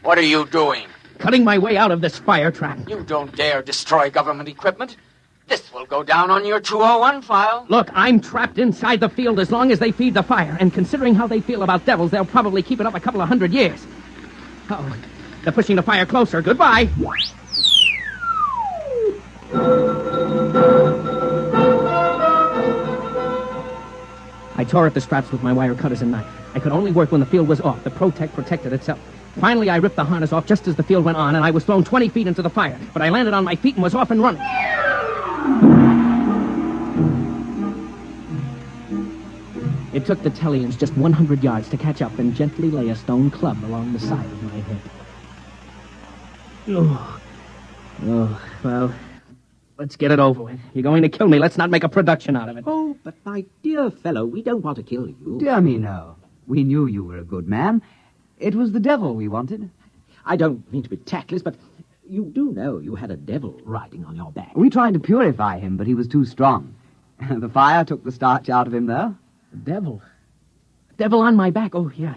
What are you doing? Cutting my way out of this fire trap. You don't dare destroy government equipment. This will go down on your 201 file. Look, I'm trapped inside the field as long as they feed the fire, and considering how they feel about devils, they'll probably keep it up a couple of 100 years. Uh-oh. They're pushing the fire closer. Goodbye. I tore at the straps with my wire cutters and knife. I could only work when the field was off. The Protect protected itself. Finally, I ripped the harness off just as the field went on, and I was thrown 20 feet into the fire. But I landed on my feet and was off and running. It took the Tellians just 100 yards to catch up and gently lay a stone club along the side of my head. Well, let's get it over with. You're going to kill me. Let's not make a production out of it. Oh, but my dear fellow, we don't want to kill you. Dear me, no. We knew you were a good man. It was the devil we wanted. I don't mean to be tactless, but you do know you had a devil riding on your back. We tried to purify him, but he was too strong. The fire took the starch out of him, though. The devil? Devil on my back? Oh, yeah,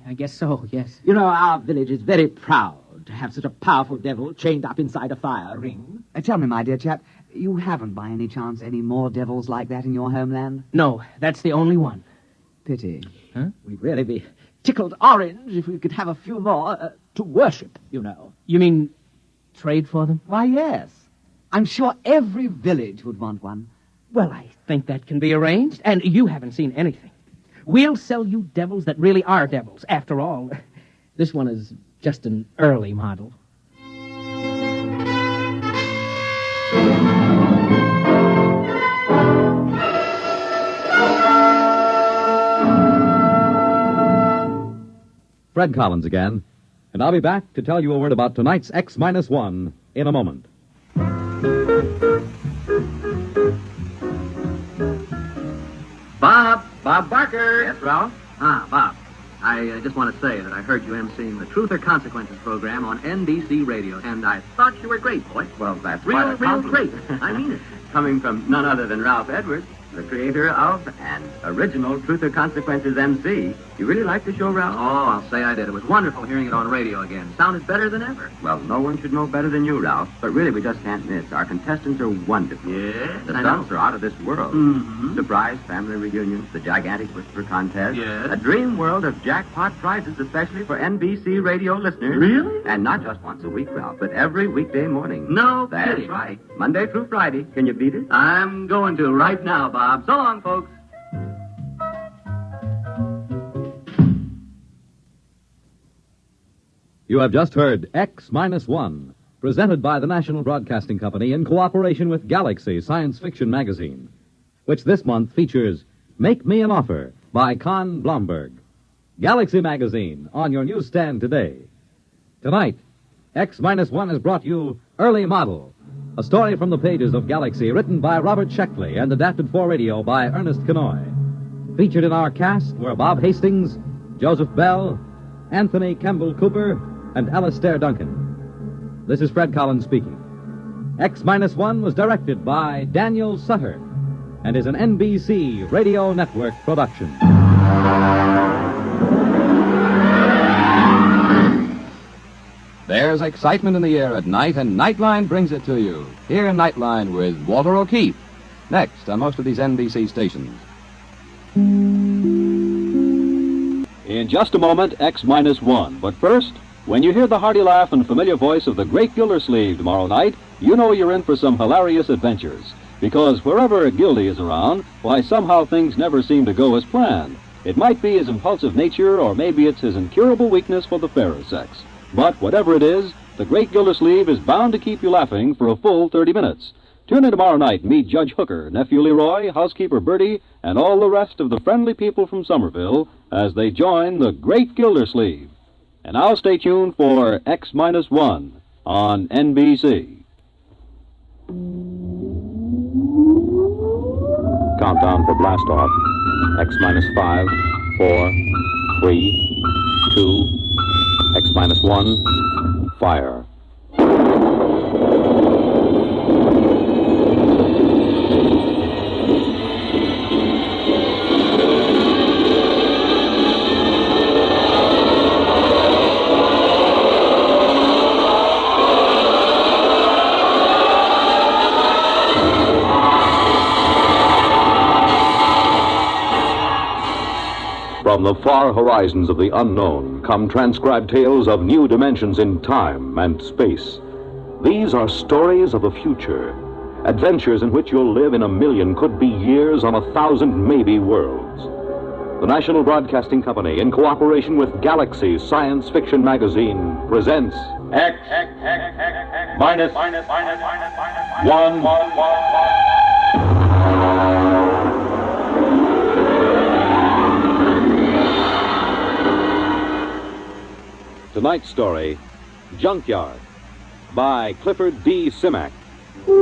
I guess so, yes. You know, our village is very proud to have such a powerful devil chained up inside a fire ring. Tell me, my dear chap, You haven't, by any chance, any more devils like that in your homeland? No, that's the only one. Pity. Huh? We'd really be tickled orange if we could have a few more to worship, you know. You mean trade for them? Why, yes. I'm sure every village would want one. Well, I think that can be arranged, and you haven't seen anything. We'll sell you devils that really are devils. After all, this one is just an early model. Fred Collins again, and I'll be back to tell you a word about tonight's X-1 in a moment. Bob Barker. Yes, Ralph? Bob, I just want to say that I heard you emceeing the Truth or Consequences program on NBC Radio, and I thought you were great, boy. Well, that's real great. I mean it. Coming from none other than Ralph Edwards, the creator of and original Truth or Consequences MC. You really liked the show, Ralph? Oh, I'll say I did. It was wonderful hearing it on radio again. Sounded better than ever. Well, no one should know better than you, Ralph. But really, we just can't miss. Our contestants are wonderful. Yes, the stunts are out of this world. Mm-hmm. Surprise family reunions, the gigantic whisper contest. Yes. A dream world of jackpot prizes, especially for NBC radio listeners. Really? And not just once a week, Ralph, but every weekday morning. No That's kidding. Right. Monday through Friday. Can you beat it? I'm going to right now, Bob. So long, folks. You have just heard X-1, presented by the National Broadcasting Company in cooperation with Galaxy Science Fiction Magazine, which this month features Make Me an Offer by Con Blomberg. Galaxy Magazine, on your newsstand today. Tonight, X-1 has brought you Early Model, a story from the pages of Galaxy written by Robert Sheckley and adapted for radio by Ernest Kenoy. Featured in our cast were Bob Hastings, Joseph Bell, Anthony Kemble Cooper, and Alistair Duncan. This is Fred Collins speaking. X-1 was directed by Daniel Sutter and is an NBC Radio Network production. There's excitement in the air at night, and Nightline brings it to you. Here in Nightline with Walter O'Keefe. Next on most of these NBC stations. In just a moment, X-1. But first, when you hear the hearty laugh and familiar voice of the great Gildersleeve tomorrow night, you know you're in for some hilarious adventures. Because wherever Gildy is around, why, somehow things never seem to go as planned. It might be his impulsive nature, or maybe it's his incurable weakness for the fairer sex. But whatever it is, the great Gildersleeve is bound to keep you laughing for a full 30 minutes. Tune in tomorrow night and meet Judge Hooker, Nephew Leroy, Housekeeper Bertie, and all the rest of the friendly people from Somerville as they join the great Gildersleeve. And now stay tuned for X-1 on NBC. Countdown for blast-off. X-5, 4, 3, 2, X-1, fire. From the far horizons of the unknown come transcribed tales of new dimensions in time and space. These are stories of the future, adventures in which you'll live in a million, could be years, on 1,000 maybe worlds. The National Broadcasting Company, in cooperation with Galaxy Science Fiction Magazine, presents X-1. Tonight's story, Junkyard, by Clifford D. Simak. The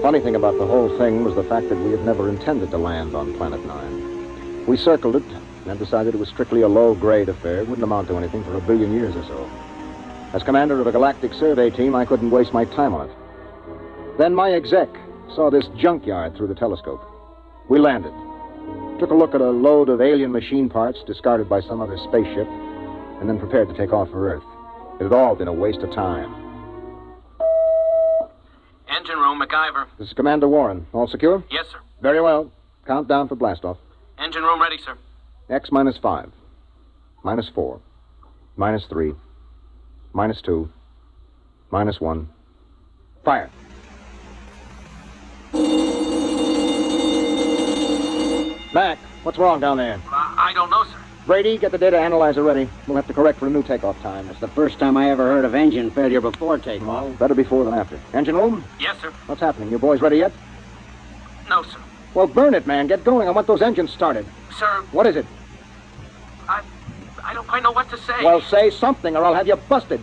funny thing about the whole thing was the fact that we had never intended to land on Planet 9. We circled it and then decided it was strictly a low-grade affair. It wouldn't amount to anything for 1 billion years or so. As commander of a galactic survey team, I couldn't waste my time on it. Then my exec saw this junkyard through the telescope. We landed. took a look at a load of alien machine parts discarded by some other spaceship, and then prepared to take off for Earth. It had all been a waste of time. Engine room, MacGyver. This is Commander Warren. All secure? Yes, sir. Very well. Count down for blastoff. Engine room ready, sir. X minus 5. Minus 4. Minus 3. Minus 2. Minus 1. Fire. Mac, what's wrong down there? I don't know, sir. Brady, get the data analyzer ready. We'll have to correct for a new takeoff time. That's the first time I ever heard of engine failure before takeoff. Well, better before than after. Engine room? Yes, sir. What's happening? You boys ready yet? No, sir. Well, burn it, man. Get going. I want those engines started. Sir, What is it? I don't quite know what to say. Well, say something or I'll have you busted.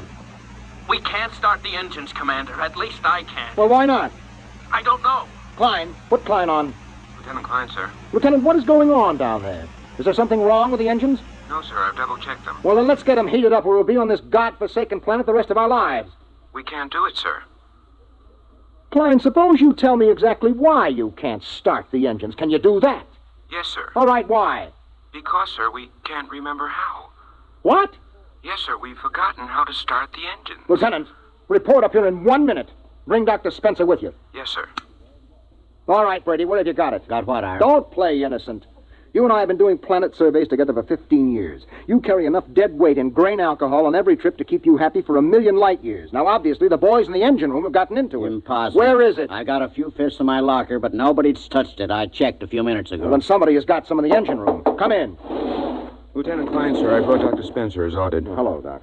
We can't start the engines, Commander. At least I can't. Well, why not? I don't know. Klein, put Klein on. Lieutenant Klein, sir. Lieutenant, what is going on down there? Is there something wrong with the engines? No, sir. I've double-checked them. Well, then let's get them heated up or we'll be on this godforsaken planet the rest of our lives. We can't do it, sir. Klein, suppose you tell me exactly why you can't start the engines. Can you do that? Yes, sir. All right, why? Because, sir, we can't remember how. What? Yes, sir. We've forgotten how to start the engine. Lieutenant, report up here in 1 minute. Bring Dr. Spencer with you. Yes, sir. All right, Brady, where have you got it? Got what, Ira? Don't play innocent. You and I have been doing planet surveys together for 15 years. You carry enough dead weight in grain alcohol on every trip to keep you happy for 1,000,000 light years. Now, obviously, the boys in the engine room have gotten into it. Impossible. Where is it? I got a few fifths in my locker, but nobody's touched it. I checked a few minutes ago. Well, then somebody has got some in the engine room. Come in. Lieutenant Klein, sir, I brought Dr. Spencer as ordered. Hello, Doc.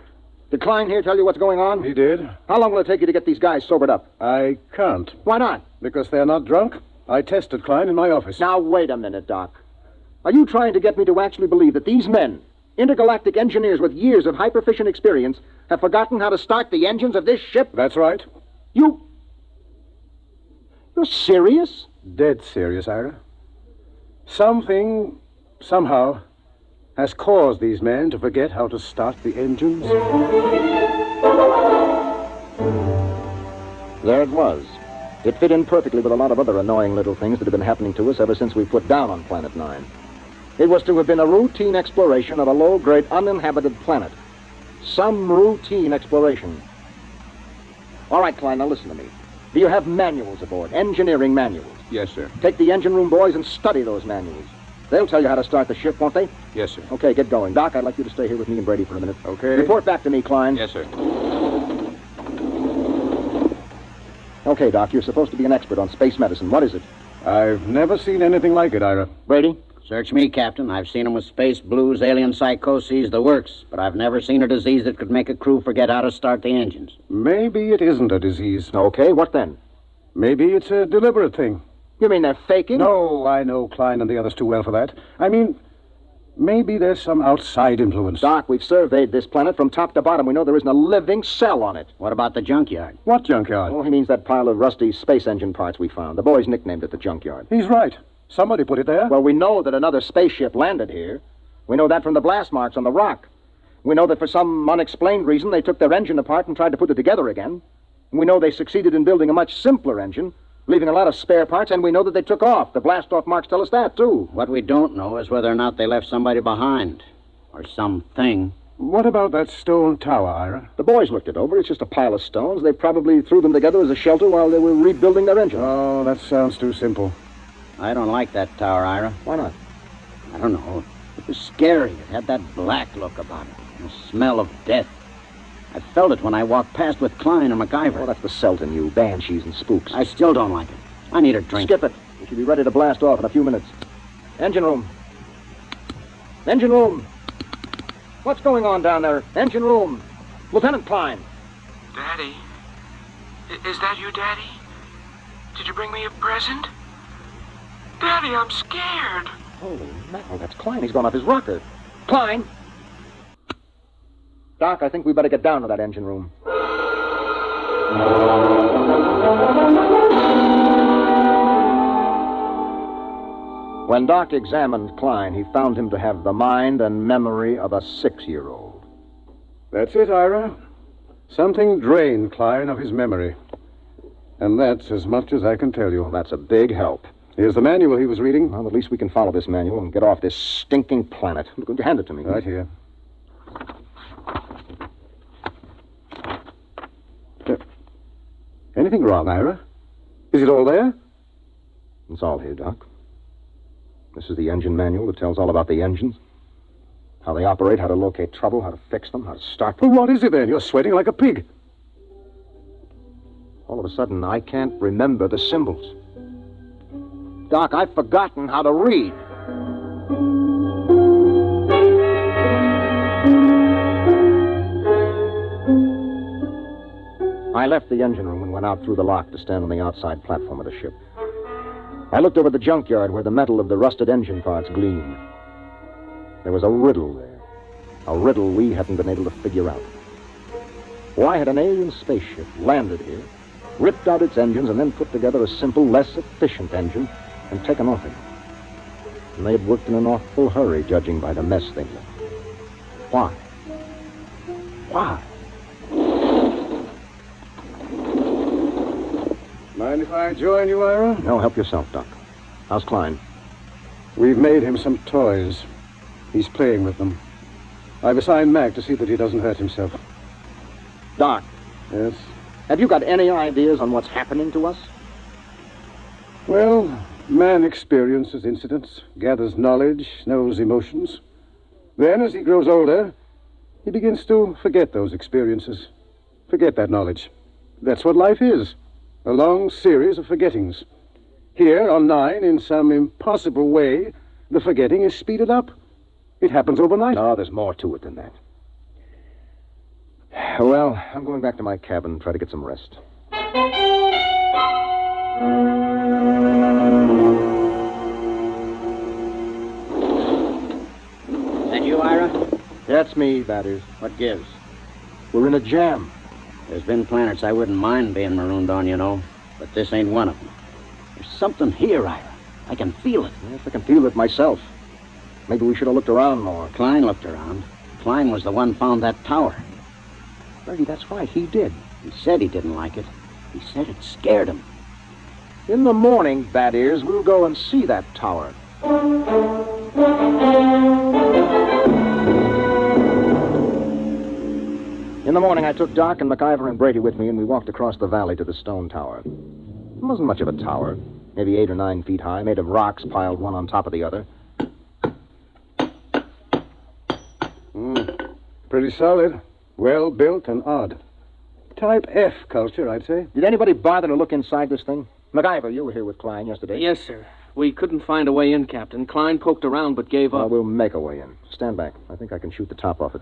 Did Klein here tell you what's going on? He did. How long will it take you to get these guys sobered up? I can't. Why not? Because they're not drunk. I tested Klein in my office. Now, wait a minute, Doc. Are you trying to get me to actually believe that these men, intergalactic engineers with years of hyperfission experience, have forgotten how to start the engines of this ship? That's right. You're serious? Dead serious, Ira. Something, somehow, has caused these men to forget how to start the engines. There it was. It fit in perfectly with a lot of other annoying little things that have been happening to us ever since we put down on Planet 9. It was to have been a routine exploration of a low-grade uninhabited planet. Some routine exploration. All right, Klein, now listen to me. Do you have manuals aboard? Engineering manuals? Yes, sir. Take the engine room boys and study those manuals. They'll tell you how to start the ship, won't they? Yes, sir. Okay, get going. Doc, I'd like you to stay here with me and Brady for a minute. Okay. Report back to me, Klein. Yes, sir. Okay, Doc, you're supposed to be an expert on space medicine. What is it? I've never seen anything like it, Ira. Brady? Search me, Captain. I've seen 'em with space blues, alien psychoses, the works. But I've never seen a disease that could make a crew forget how to start the engines. Maybe it isn't a disease. Okay, what then? Maybe it's a deliberate thing. You mean they're faking? No, I know Klein and the others too well for that. I mean, maybe there's some outside influence. Doc, we've surveyed this planet from top to bottom. We know there isn't a living cell on it. What about the junkyard? What junkyard? Oh, he means that pile of rusty space engine parts we found. The boys nicknamed it the junkyard. He's right. Somebody put it there. Well, we know that another spaceship landed here. We know that from the blast marks on the rock. We know that for some unexplained reason they took their engine apart and tried to put it together again. And we know they succeeded in building a much simpler engine, leaving a lot of spare parts, and we know that they took off. The blast-off marks tell us that, too. What we don't know is whether or not they left somebody behind. Or something. What about that stone tower, Ira? The boys looked it over. It's just a pile of stones. They probably threw them together as a shelter while they were rebuilding their engine. Oh, that sounds too simple. I don't like that tower, Ira. Why not? I don't know. It was scary. It had that black look about it. The smell of death. I felt it when I walked past with Klein and MacGyver. Oh, that's the Celt in you. Banshees and spooks. I still don't like it. I need a drink. Skip it. We should be ready to blast off in a few minutes. Engine room. Engine room. What's going on down there? Engine room. Lieutenant Klein. Daddy? Is that you, Daddy? Did you bring me a present? Daddy, I'm scared. Holy mackerel, that's Klein. He's gone off his rocker. Klein! Doc, I think we better get down to that engine room. When Doc examined Klein, he found him to have the mind and memory of a 6-year-old. That's it, Ira. Something drained Klein of his memory. And that's as much as I can tell you. Well, that's a big help. Here's the manual he was reading. Well, at least we can follow this manual and get off this stinking planet. Hand it to me. Right here. Anything wrong, Ira? Is it all there? It's all here, Doc. This is the engine manual that tells all about the engines. How they operate, how to locate trouble, how to fix them, how to start them. Well, what is it then? You're sweating like a pig. All of a sudden, I can't remember the symbols. Doc, I've forgotten how to read. I left the engine room and went out through the lock to stand on the outside platform of the ship. I looked over the junkyard where the metal of the rusted engine parts gleamed. There was a riddle there. A riddle we hadn't been able to figure out. Why had an alien spaceship landed here, ripped out its engines, and then put together a simple, less efficient engine and taken off again? And they had worked in an awful hurry, judging by the mess they left. Why? Why? Mind if I join you, Ira? No, help yourself, Doc. How's Klein? We've made him some toys. He's playing with them. I've assigned Mac to see that he doesn't hurt himself. Doc. Yes? Have you got any ideas on what's happening to us? Well, man experiences incidents, gathers knowledge, knows emotions. Then, as he grows older, he begins to forget those experiences. Forget that knowledge. That's what life is. A long series of forgettings. Here, on 9, in some impossible way, the forgetting is speeded up. It happens overnight. No, there's more to it than that. Well, I'm going back to my cabin and try to get some rest. That you, Ira? That's me, that is. What gives? We're in a jam. There's been planets I wouldn't mind being marooned on, you know. But this ain't one of them. There's something here, Ira. I can feel it. Yes, I can feel it myself. Maybe we should have looked around more. Klein looked around. Klein was the one found that tower. Brady, that's right. He did. He said he didn't like it. He said it scared him. In the morning, Bad Ears, we'll go and see that tower. In the morning, I took Doc and MacIver and Brady with me, and we walked across the valley to the stone tower. It wasn't much of a tower, maybe 8 or 9 feet high, made of rocks piled one on top of the other. Pretty solid. Well built and odd. Type F culture, I'd say. Did anybody bother to look inside this thing? MacIver, you were here with Klein yesterday. Yes, sir. We couldn't find a way in, Captain. Klein poked around but gave up. Well, we'll make a way in. Stand back. I think I can shoot the top off it.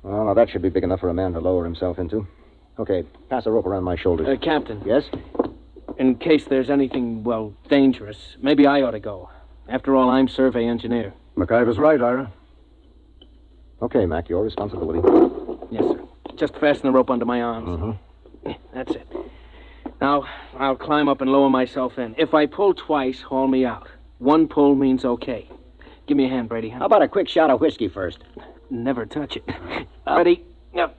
Well, now that should be big enough for a man to lower himself into. Okay, pass a rope around my shoulders. Captain. Yes? In case there's anything, well, dangerous, maybe I ought to go. After all, I'm survey engineer. MacIver's right, Ira. Okay, Mac, your responsibility. Yes, sir. Just fasten the rope under my arms. Mm-hmm. That's it. Now, I'll climb up and lower myself in. If I pull twice, haul me out. One pull means okay. Give me a hand, Brady. How about a quick shot of whiskey first? Never touch it. Ready? Yep.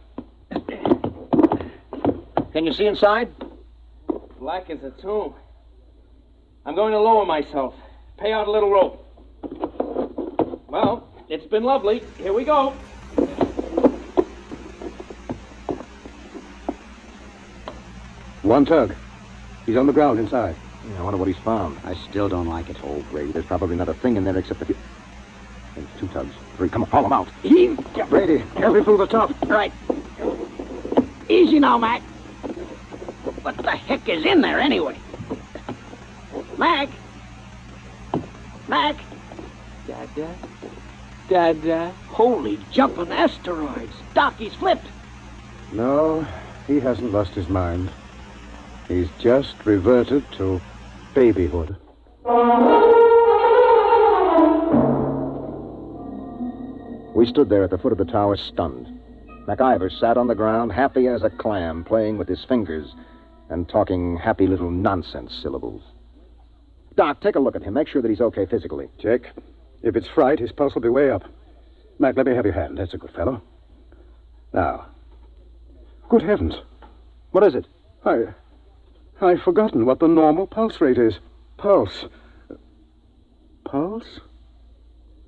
Can you see inside? Black as a tomb. I'm going to lower myself. Pay out a little rope. Well, it's been lovely. Here we go. One tug. He's on the ground inside. Yeah, I wonder what he's found. I still don't like it. Oh, Brady, there's probably not a thing in there except a few... There's 2 tugs. 3. Come on, haul them out. Brady, help me pull the top. Right. Easy now, Mac. What the heck is in there, anyway? Mac? Mac? Dada? Dada? Holy jumping asteroids. Doc, he's flipped. No, he hasn't lost his mind. He's just reverted to babyhood. We stood there at the foot of the tower, stunned. MacIver sat on the ground, happy as a clam, playing with his fingers and talking happy little nonsense syllables. Doc, take a look at him. Make sure that he's okay physically. Check. If it's fright, his pulse will be way up. Mac, let me have your hand. That's a good fellow. Now. Good heavens. What is it? I've forgotten what the normal pulse rate is. Pulse. Pulse?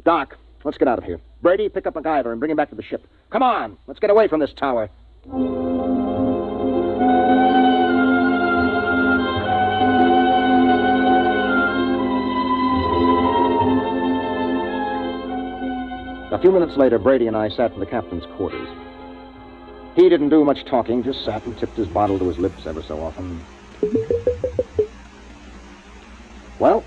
Doc, let's get out of here. Brady, pick up MacGyver and bring him back to the ship. Come on, let's get away from this tower. A few minutes later, Brady and I sat in the captain's quarters. He didn't do much talking, just sat and tipped his bottle to his lips ever so often. Well,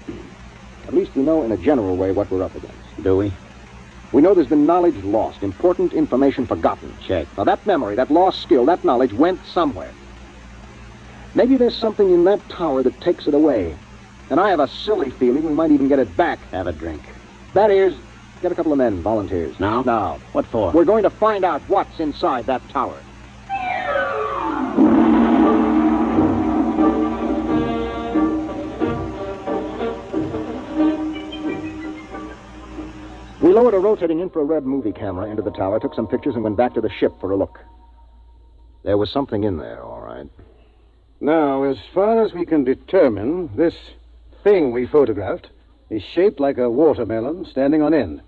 at least we know in a general way what we're up against. Do we? We know there's been knowledge lost, important information forgotten. Check. Now, that memory, that lost skill, that knowledge went somewhere. Maybe there's something in that tower that takes it away. And I have a silly feeling we might even get it back. Have a drink. That is, get a couple of men, volunteers. Now? Now. What for? We're going to find out what's inside that tower. We lowered a rotating infrared movie camera into the tower, took some pictures, and went back to the ship for a look. There was something in there, all right. Now, as far as we can determine, this thing we photographed is shaped like a watermelon standing on end.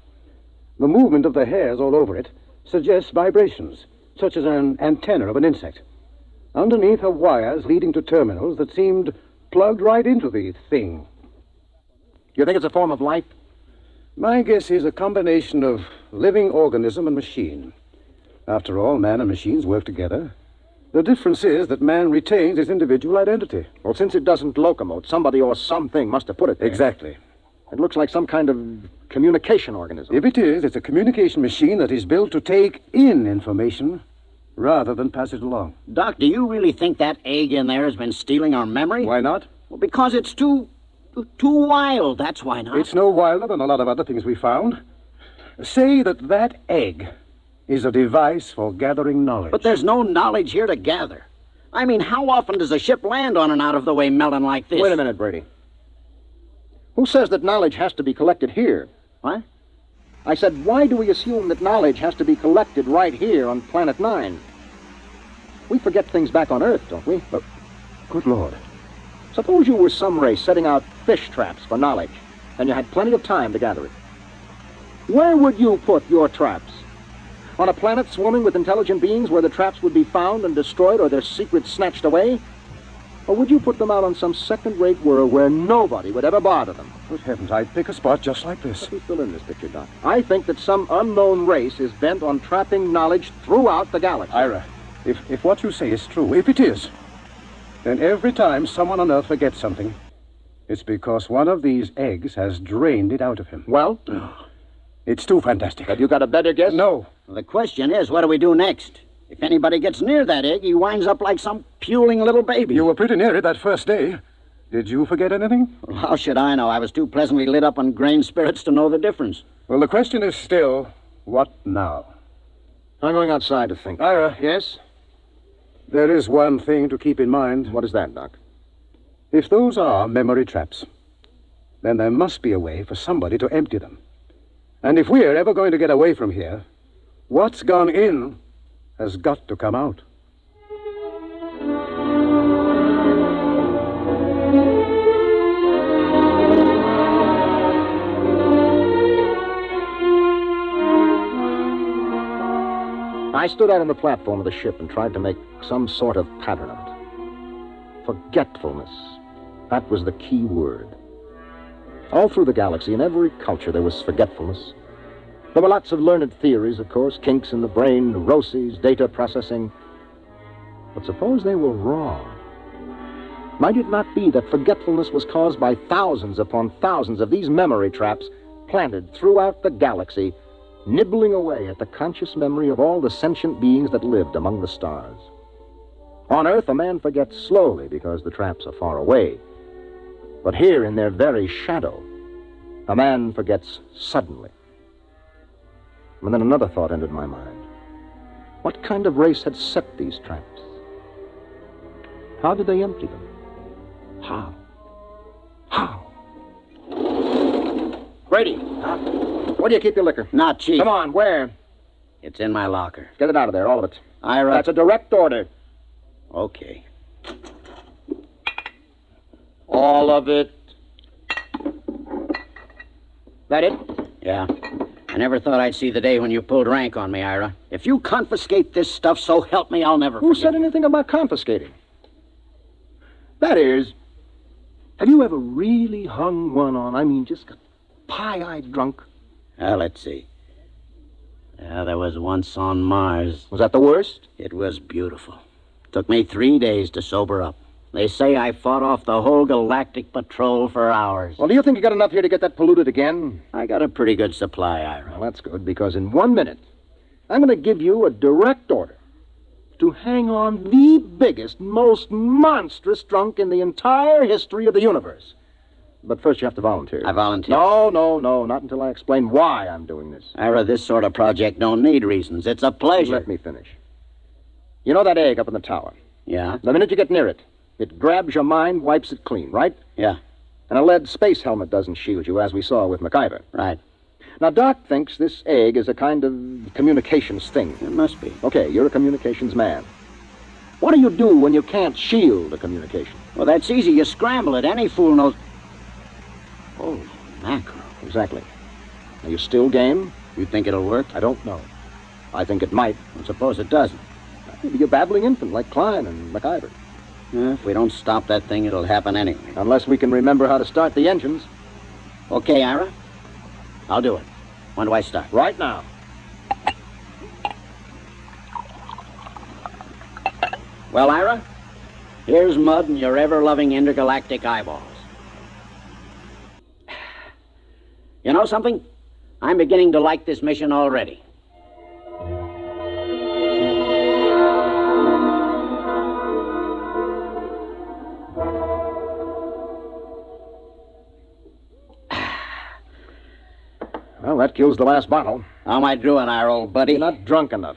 The movement of the hairs all over it suggests vibrations, such as an antenna of an insect. Underneath are wires leading to terminals that seemed plugged right into the thing. You think it's a form of life? My guess is a combination of living organism and machine. After all, man and machines work together. The difference is that man retains his individual identity. Well, since it doesn't locomote, somebody or something must have put it there. Exactly. It looks like some kind of communication organism. If it is, it's a communication machine that is built to take in information rather than pass it along. Doc, do you really think that egg in there has been stealing our memory? Why not? Well, because it's too wild, that's why not. It's no wilder than a lot of other things we found. Say that egg is a device for gathering knowledge. But there's no knowledge here to gather. I mean, how often does a ship land on an out-of-the-way melon like this? Wait a minute, Brady. Who says that knowledge has to be collected here? What? I said, why do we assume that knowledge has to be collected right here on Planet 9? We forget things back on Earth, don't we? But, good Lord. Suppose you were some race setting out fish traps for knowledge, and you had plenty of time to gather it. Where would you put your traps? On a planet swarming with intelligent beings where the traps would be found and destroyed or their secrets snatched away? Or would you put them out on some second-rate world where nobody would ever bother them? Good heavens, I'd pick a spot just like this. Who's still in this picture, Doc? I think that some unknown race is bent on trapping knowledge throughout the galaxy. Ira, if what you say is true, if it is, then every time someone on Earth forgets something, it's because one of these eggs has drained it out of him. Well? It's too fantastic. Have you got a better guess? No. Well, the question is, what do we do next? If anybody gets near that egg, he winds up like some puling little baby. You were pretty near it that first day. Did you forget anything? Well, how should I know? I was too pleasantly lit up on grain spirits to know the difference. Well, the question is still, what now? I'm going outside to think. Ira. Yes? There is one thing to keep in mind. What is that, Doc? If those are memory traps, then there must be a way for somebody to empty them. And if we're ever going to get away from here, what's gone in has got to come out. I stood out on the platform of the ship and tried to make some sort of pattern of it. Forgetfulness. That was the key word. All through the galaxy, in every culture, there was forgetfulness. There were lots of learned theories, of course, kinks in the brain, neuroses, data processing. But suppose they were wrong. Might it not be that forgetfulness was caused by thousands upon thousands of these memory traps planted throughout the galaxy, nibbling away at the conscious memory of all the sentient beings that lived among the stars? On Earth, a man forgets slowly because the traps are far away. But here, in their very shadow, a man forgets suddenly. And then another thought entered my mind. What kind of race had set these traps? How did they empty them? How? Brady, where do you keep your liquor? Not cheap. Come on, where? It's in my locker. Get it out of there, all of it. Ira. That's a direct order. Okay. All of it. That it? Yeah. I never thought I'd see the day when you pulled rank on me, Ira. If you confiscate this stuff, so help me, I'll never Who forget. said anything about confiscating? That is, have you ever really hung one on? I mean, just got pie-eyed drunk? Well, let's see. Yeah, there was once on Mars. Was that the worst? It was beautiful. Took me 3 days to sober up. They say I fought off the whole galactic patrol for hours. Well, do you think you got enough here to get that polluted again? I got a pretty good supply, Ira. Well, that's good, because in 1 minute, I'm going to give you a direct order to hang on the biggest, most monstrous drunk in the entire history of the universe. But first you have to volunteer. I volunteer. No, not until I explain why I'm doing this. Ira, this sort of project don't need reasons. It's a pleasure. Let me finish. You know that egg up in the tower? Yeah? The minute you get near it, it grabs your mind, wipes it clean, right? Yeah. And a lead space helmet doesn't shield you, as we saw with MacIver. Right. Now, Doc thinks this egg is a kind of communications thing. It must be. Okay, you're a communications man. What do you do when you can't shield a communication? Well, that's easy. You scramble it. Any fool knows. Oh, mackerel. Exactly. Are you still game? You think it'll work? I don't know. I think it might. And suppose it doesn't. Maybe a babbling infant like Klein and MacIver. If we don't stop that thing, it'll happen anyway. Unless we can remember how to start the engines. Okay, Ira. I'll do it. When do I start? Right now. Well, Ira, here's mud in your ever-loving intergalactic eyeballs. You know something? I'm beginning to like this mission already. Well, that kills the last bottle. How am I doing, our old buddy? You're not drunk enough.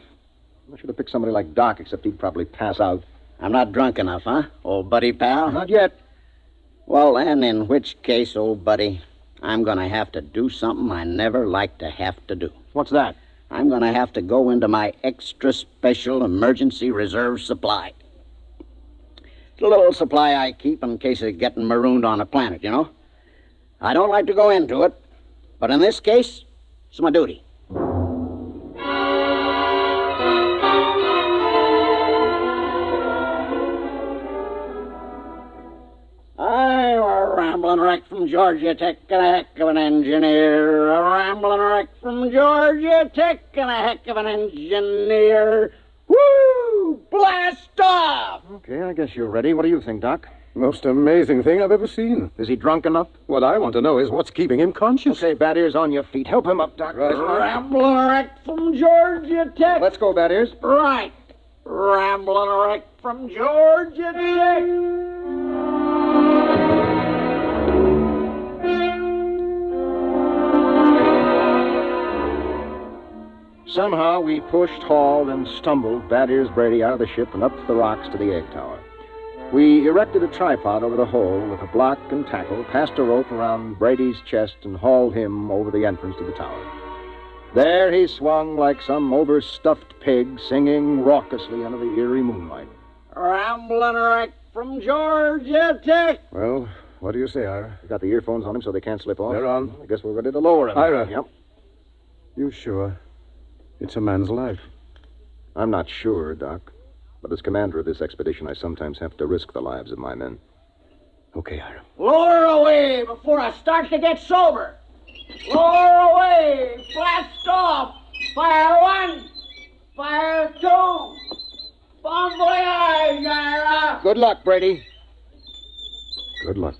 I should have picked somebody like Doc, except he'd probably pass out. I'm not drunk enough, huh, old buddy pal? Not yet. Well, then, in which case, old buddy, I'm going to have to do something I never like to have to do. What's that? I'm going to have to go into my extra special emergency reserve supply. It's a little supply I keep in case of getting marooned on a planet, you know? I don't like to go into it, but in this case, it's my duty. I'm a rambling wreck from Georgia Tech and a heck of an engineer. A rambling wreck from Georgia Tech and a heck of an engineer. Woo! Blast off! Okay, I guess you're ready. What do you think, Doc? Most amazing thing I've ever seen. Is he drunk enough? What I want to know is what's keeping him conscious. Okay, Bad Ears, on your feet. Help him up, Doc. Right. Rambling wreck from Georgia Tech. Let's go, Bad Ears. Right. Rambling wreck from Georgia Tech. Somehow we pushed, hauled, and stumbled Bad Ears Brady out of the ship and up the rocks to the egg tower. We erected a tripod over the hole with a block and tackle, passed a rope around Brady's chest, and hauled him over the entrance to the tower. There he swung like some overstuffed pig, singing raucously under the eerie moonlight. Rambling wreck from Georgia Tech. Well, what do you say, Ira? We got the earphones on him so they can't slip off. They're on. I guess we're ready to lower him. Ira. Yep. You sure? It's a man's life. I'm not sure, Doc. But as commander of this expedition, I sometimes have to risk the lives of my men. Okay, Ira. Lower away before I start to get sober. Lower away. Blast off. Fire one. Fire two. Bon voyage, Ira. Good luck, Brady. Good luck.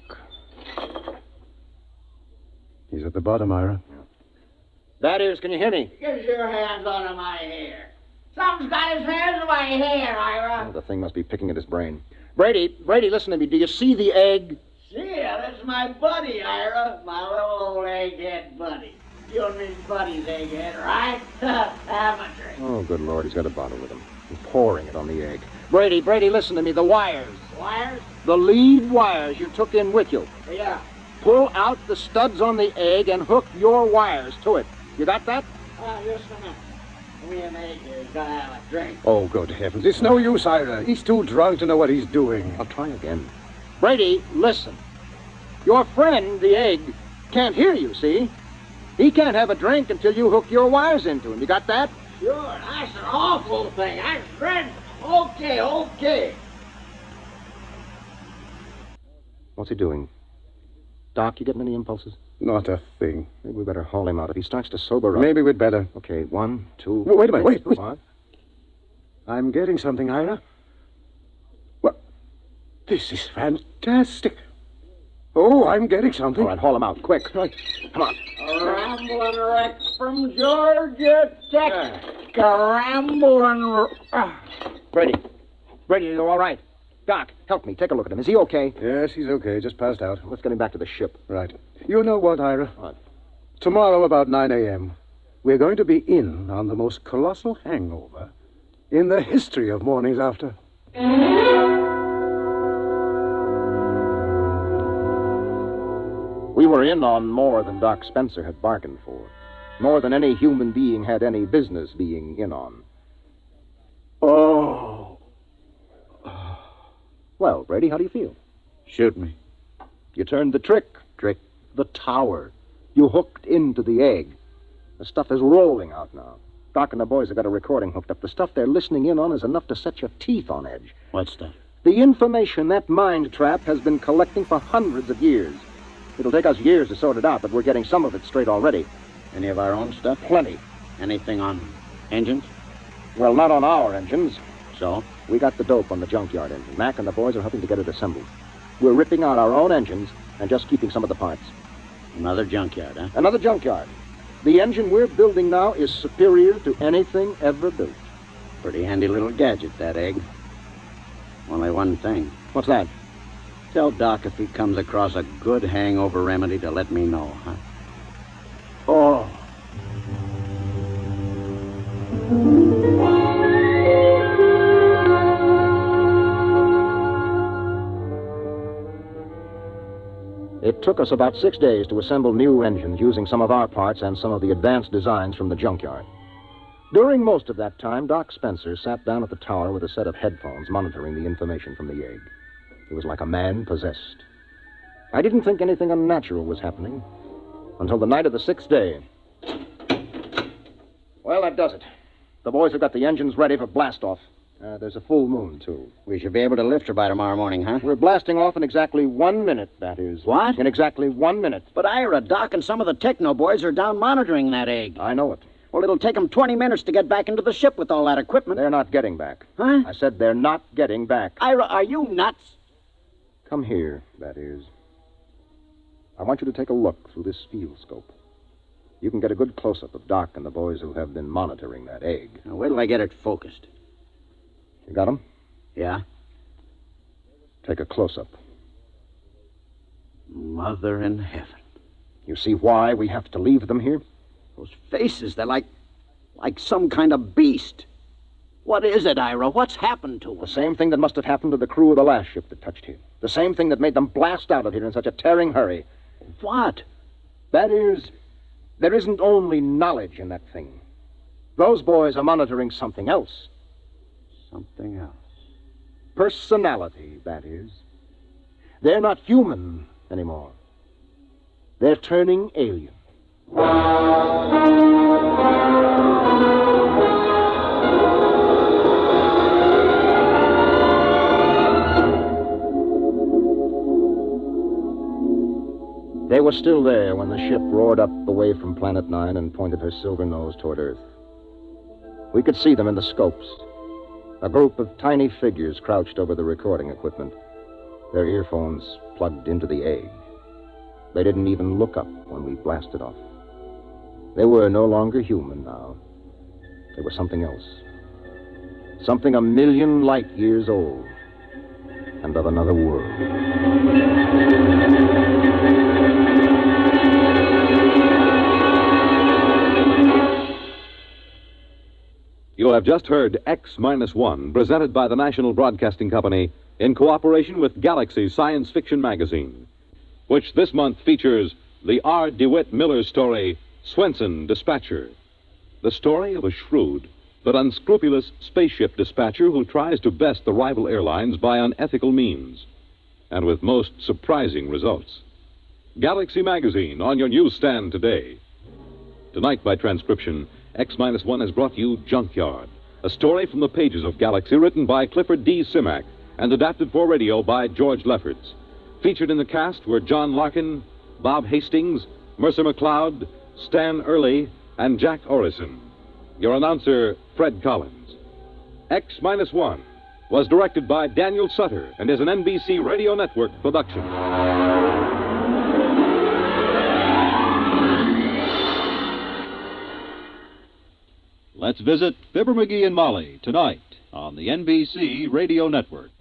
He's at the bottom, Ira. That is, can you hear me? Get your hands out of my hair. Something's got his hands in my hair, Ira. Oh, the thing must be picking at his brain. Brady, listen to me. Do you see the egg? See ya, that's my buddy, Ira. My little old egghead buddy. You and me buddies, egghead, right? Have a drink. Oh, good Lord, he's got a bottle with him. He's pouring it on the egg. Brady, listen to me. The wires. Wires? The lead wires you took in with you. Yeah. Pull out the studs on the egg and hook your wires to it. You got that? Just a minute. Me and egghead's gotta have a drink. Oh, good heavens. It's no use, Ira. He's too drunk to know what he's doing. I'll try again. Brady, listen. Your friend, the egg, can't hear you, see? He can't have a drink until you hook your wires into him. You got that? Sure, that's an awful thing. That's dreadful. Okay. What's he doing? Doc, you getting any impulses? Not a thing. Maybe we better haul him out. If he starts to sober up... Maybe we'd better. Okay, 1, 2... Wait a minute, wait. What? I'm getting something, Ira. Well, this is fantastic. Oh, I'm getting something. All right, haul him out, quick. Right. Come on. Ramblin' Rex from Georgia Tech. Ramblin'... Brady, you all right? Doc, help me. Take a look at him. Is he okay? Yes, he's okay. Just passed out. Let's get him back to the ship. Right. You know what, Ira? What? Tomorrow about 9 a.m., we're going to be in on the most colossal hangover in the history of mornings after. We were in on more than Doc Spencer had bargained for. More than any human being had any business being in on. Oh. Well, Brady, how do you feel? Shoot me. You turned the trick. The tower. You hooked into the egg. The stuff is rolling out now. Doc and the boys have got a recording hooked up. The stuff they're listening in on is enough to set your teeth on edge. What's that? The information that mind trap has been collecting for hundreds of years. It'll take us years to sort it out, but we're getting some of it straight already. Any of our own stuff? Plenty. Anything on engines? Well, not on our engines. So? We got the dope on the Junkyard engine. Mac and the boys are helping to get it assembled. We're ripping out our own engines and just keeping some of the parts. Another junkyard, huh? Another junkyard. The engine we're building now is superior to anything ever built. Pretty handy little gadget, that egg. Only one thing. What's that? Tell Doc if he comes across a good hangover remedy to let me know, huh? Oh. It took us about 6 days to assemble new engines using some of our parts and some of the advanced designs from the junkyard. During most of that time, Doc Spencer sat down at the tower with a set of headphones monitoring the information from the egg. He was like a man possessed. I didn't think anything unnatural was happening until the night of the 6th day. Well, that does it. The boys have got the engines ready for blast-off. There's a full moon, too. We should be able to lift her by tomorrow morning, huh? We're blasting off in exactly 1 minute, that is. What? In exactly 1 minute. But Ira, Doc and some of the techno boys are down monitoring that egg. I know it. Well, it'll take them 20 minutes to get back into the ship with all that equipment. They're not getting back. Huh? I said they're not getting back. Ira, are you nuts? Come here, that is. I want you to take a look through this field scope. You can get a good close-up of Doc and the boys who have been monitoring that egg. Now, wait till I get it focused. You got 'em? Yeah? Take a close-up. Mother in heaven. You see why we have to leave them here? Those faces, they're like some kind of beast. What is it, Ira? What's happened to them? The same thing that must have happened to the crew of the last ship that touched here. The same thing that made them blast out of here in such a tearing hurry. What? That is, there isn't only knowledge in that thing. Those boys are monitoring something else. Something else. Personality, that is. They're not human anymore. They're turning alien. They were still there when the ship roared up away from Planet 9 and pointed her silver nose toward Earth. We could see them in the scopes. A group of tiny figures crouched over the recording equipment, their earphones plugged into the egg. They didn't even look up when we blasted off. They were no longer human now. They were something else. Something 1,000,000 light years old and of another world. You have just heard X-1, presented by the National Broadcasting Company in cooperation with Galaxy Science Fiction Magazine, which this month features the R. DeWitt Miller story, Swenson Dispatcher. The story of a shrewd but unscrupulous spaceship dispatcher who tries to best the rival airlines by unethical means, and with most surprising results. Galaxy Magazine on your newsstand today. Tonight, by transcription, X-1 has brought you Junkyard, a story from the pages of Galaxy written by Clifford D. Simak and adapted for radio by George Lefferts. Featured in the cast were John Larkin, Bob Hastings, Mercer McLeod, Stan Early, and Jack Orison. Your announcer, Fred Collins. X-1 was directed by Daniel Sutter and is an NBC Radio Network production. Let's visit Fibber McGee and Molly tonight on the NBC Radio Network.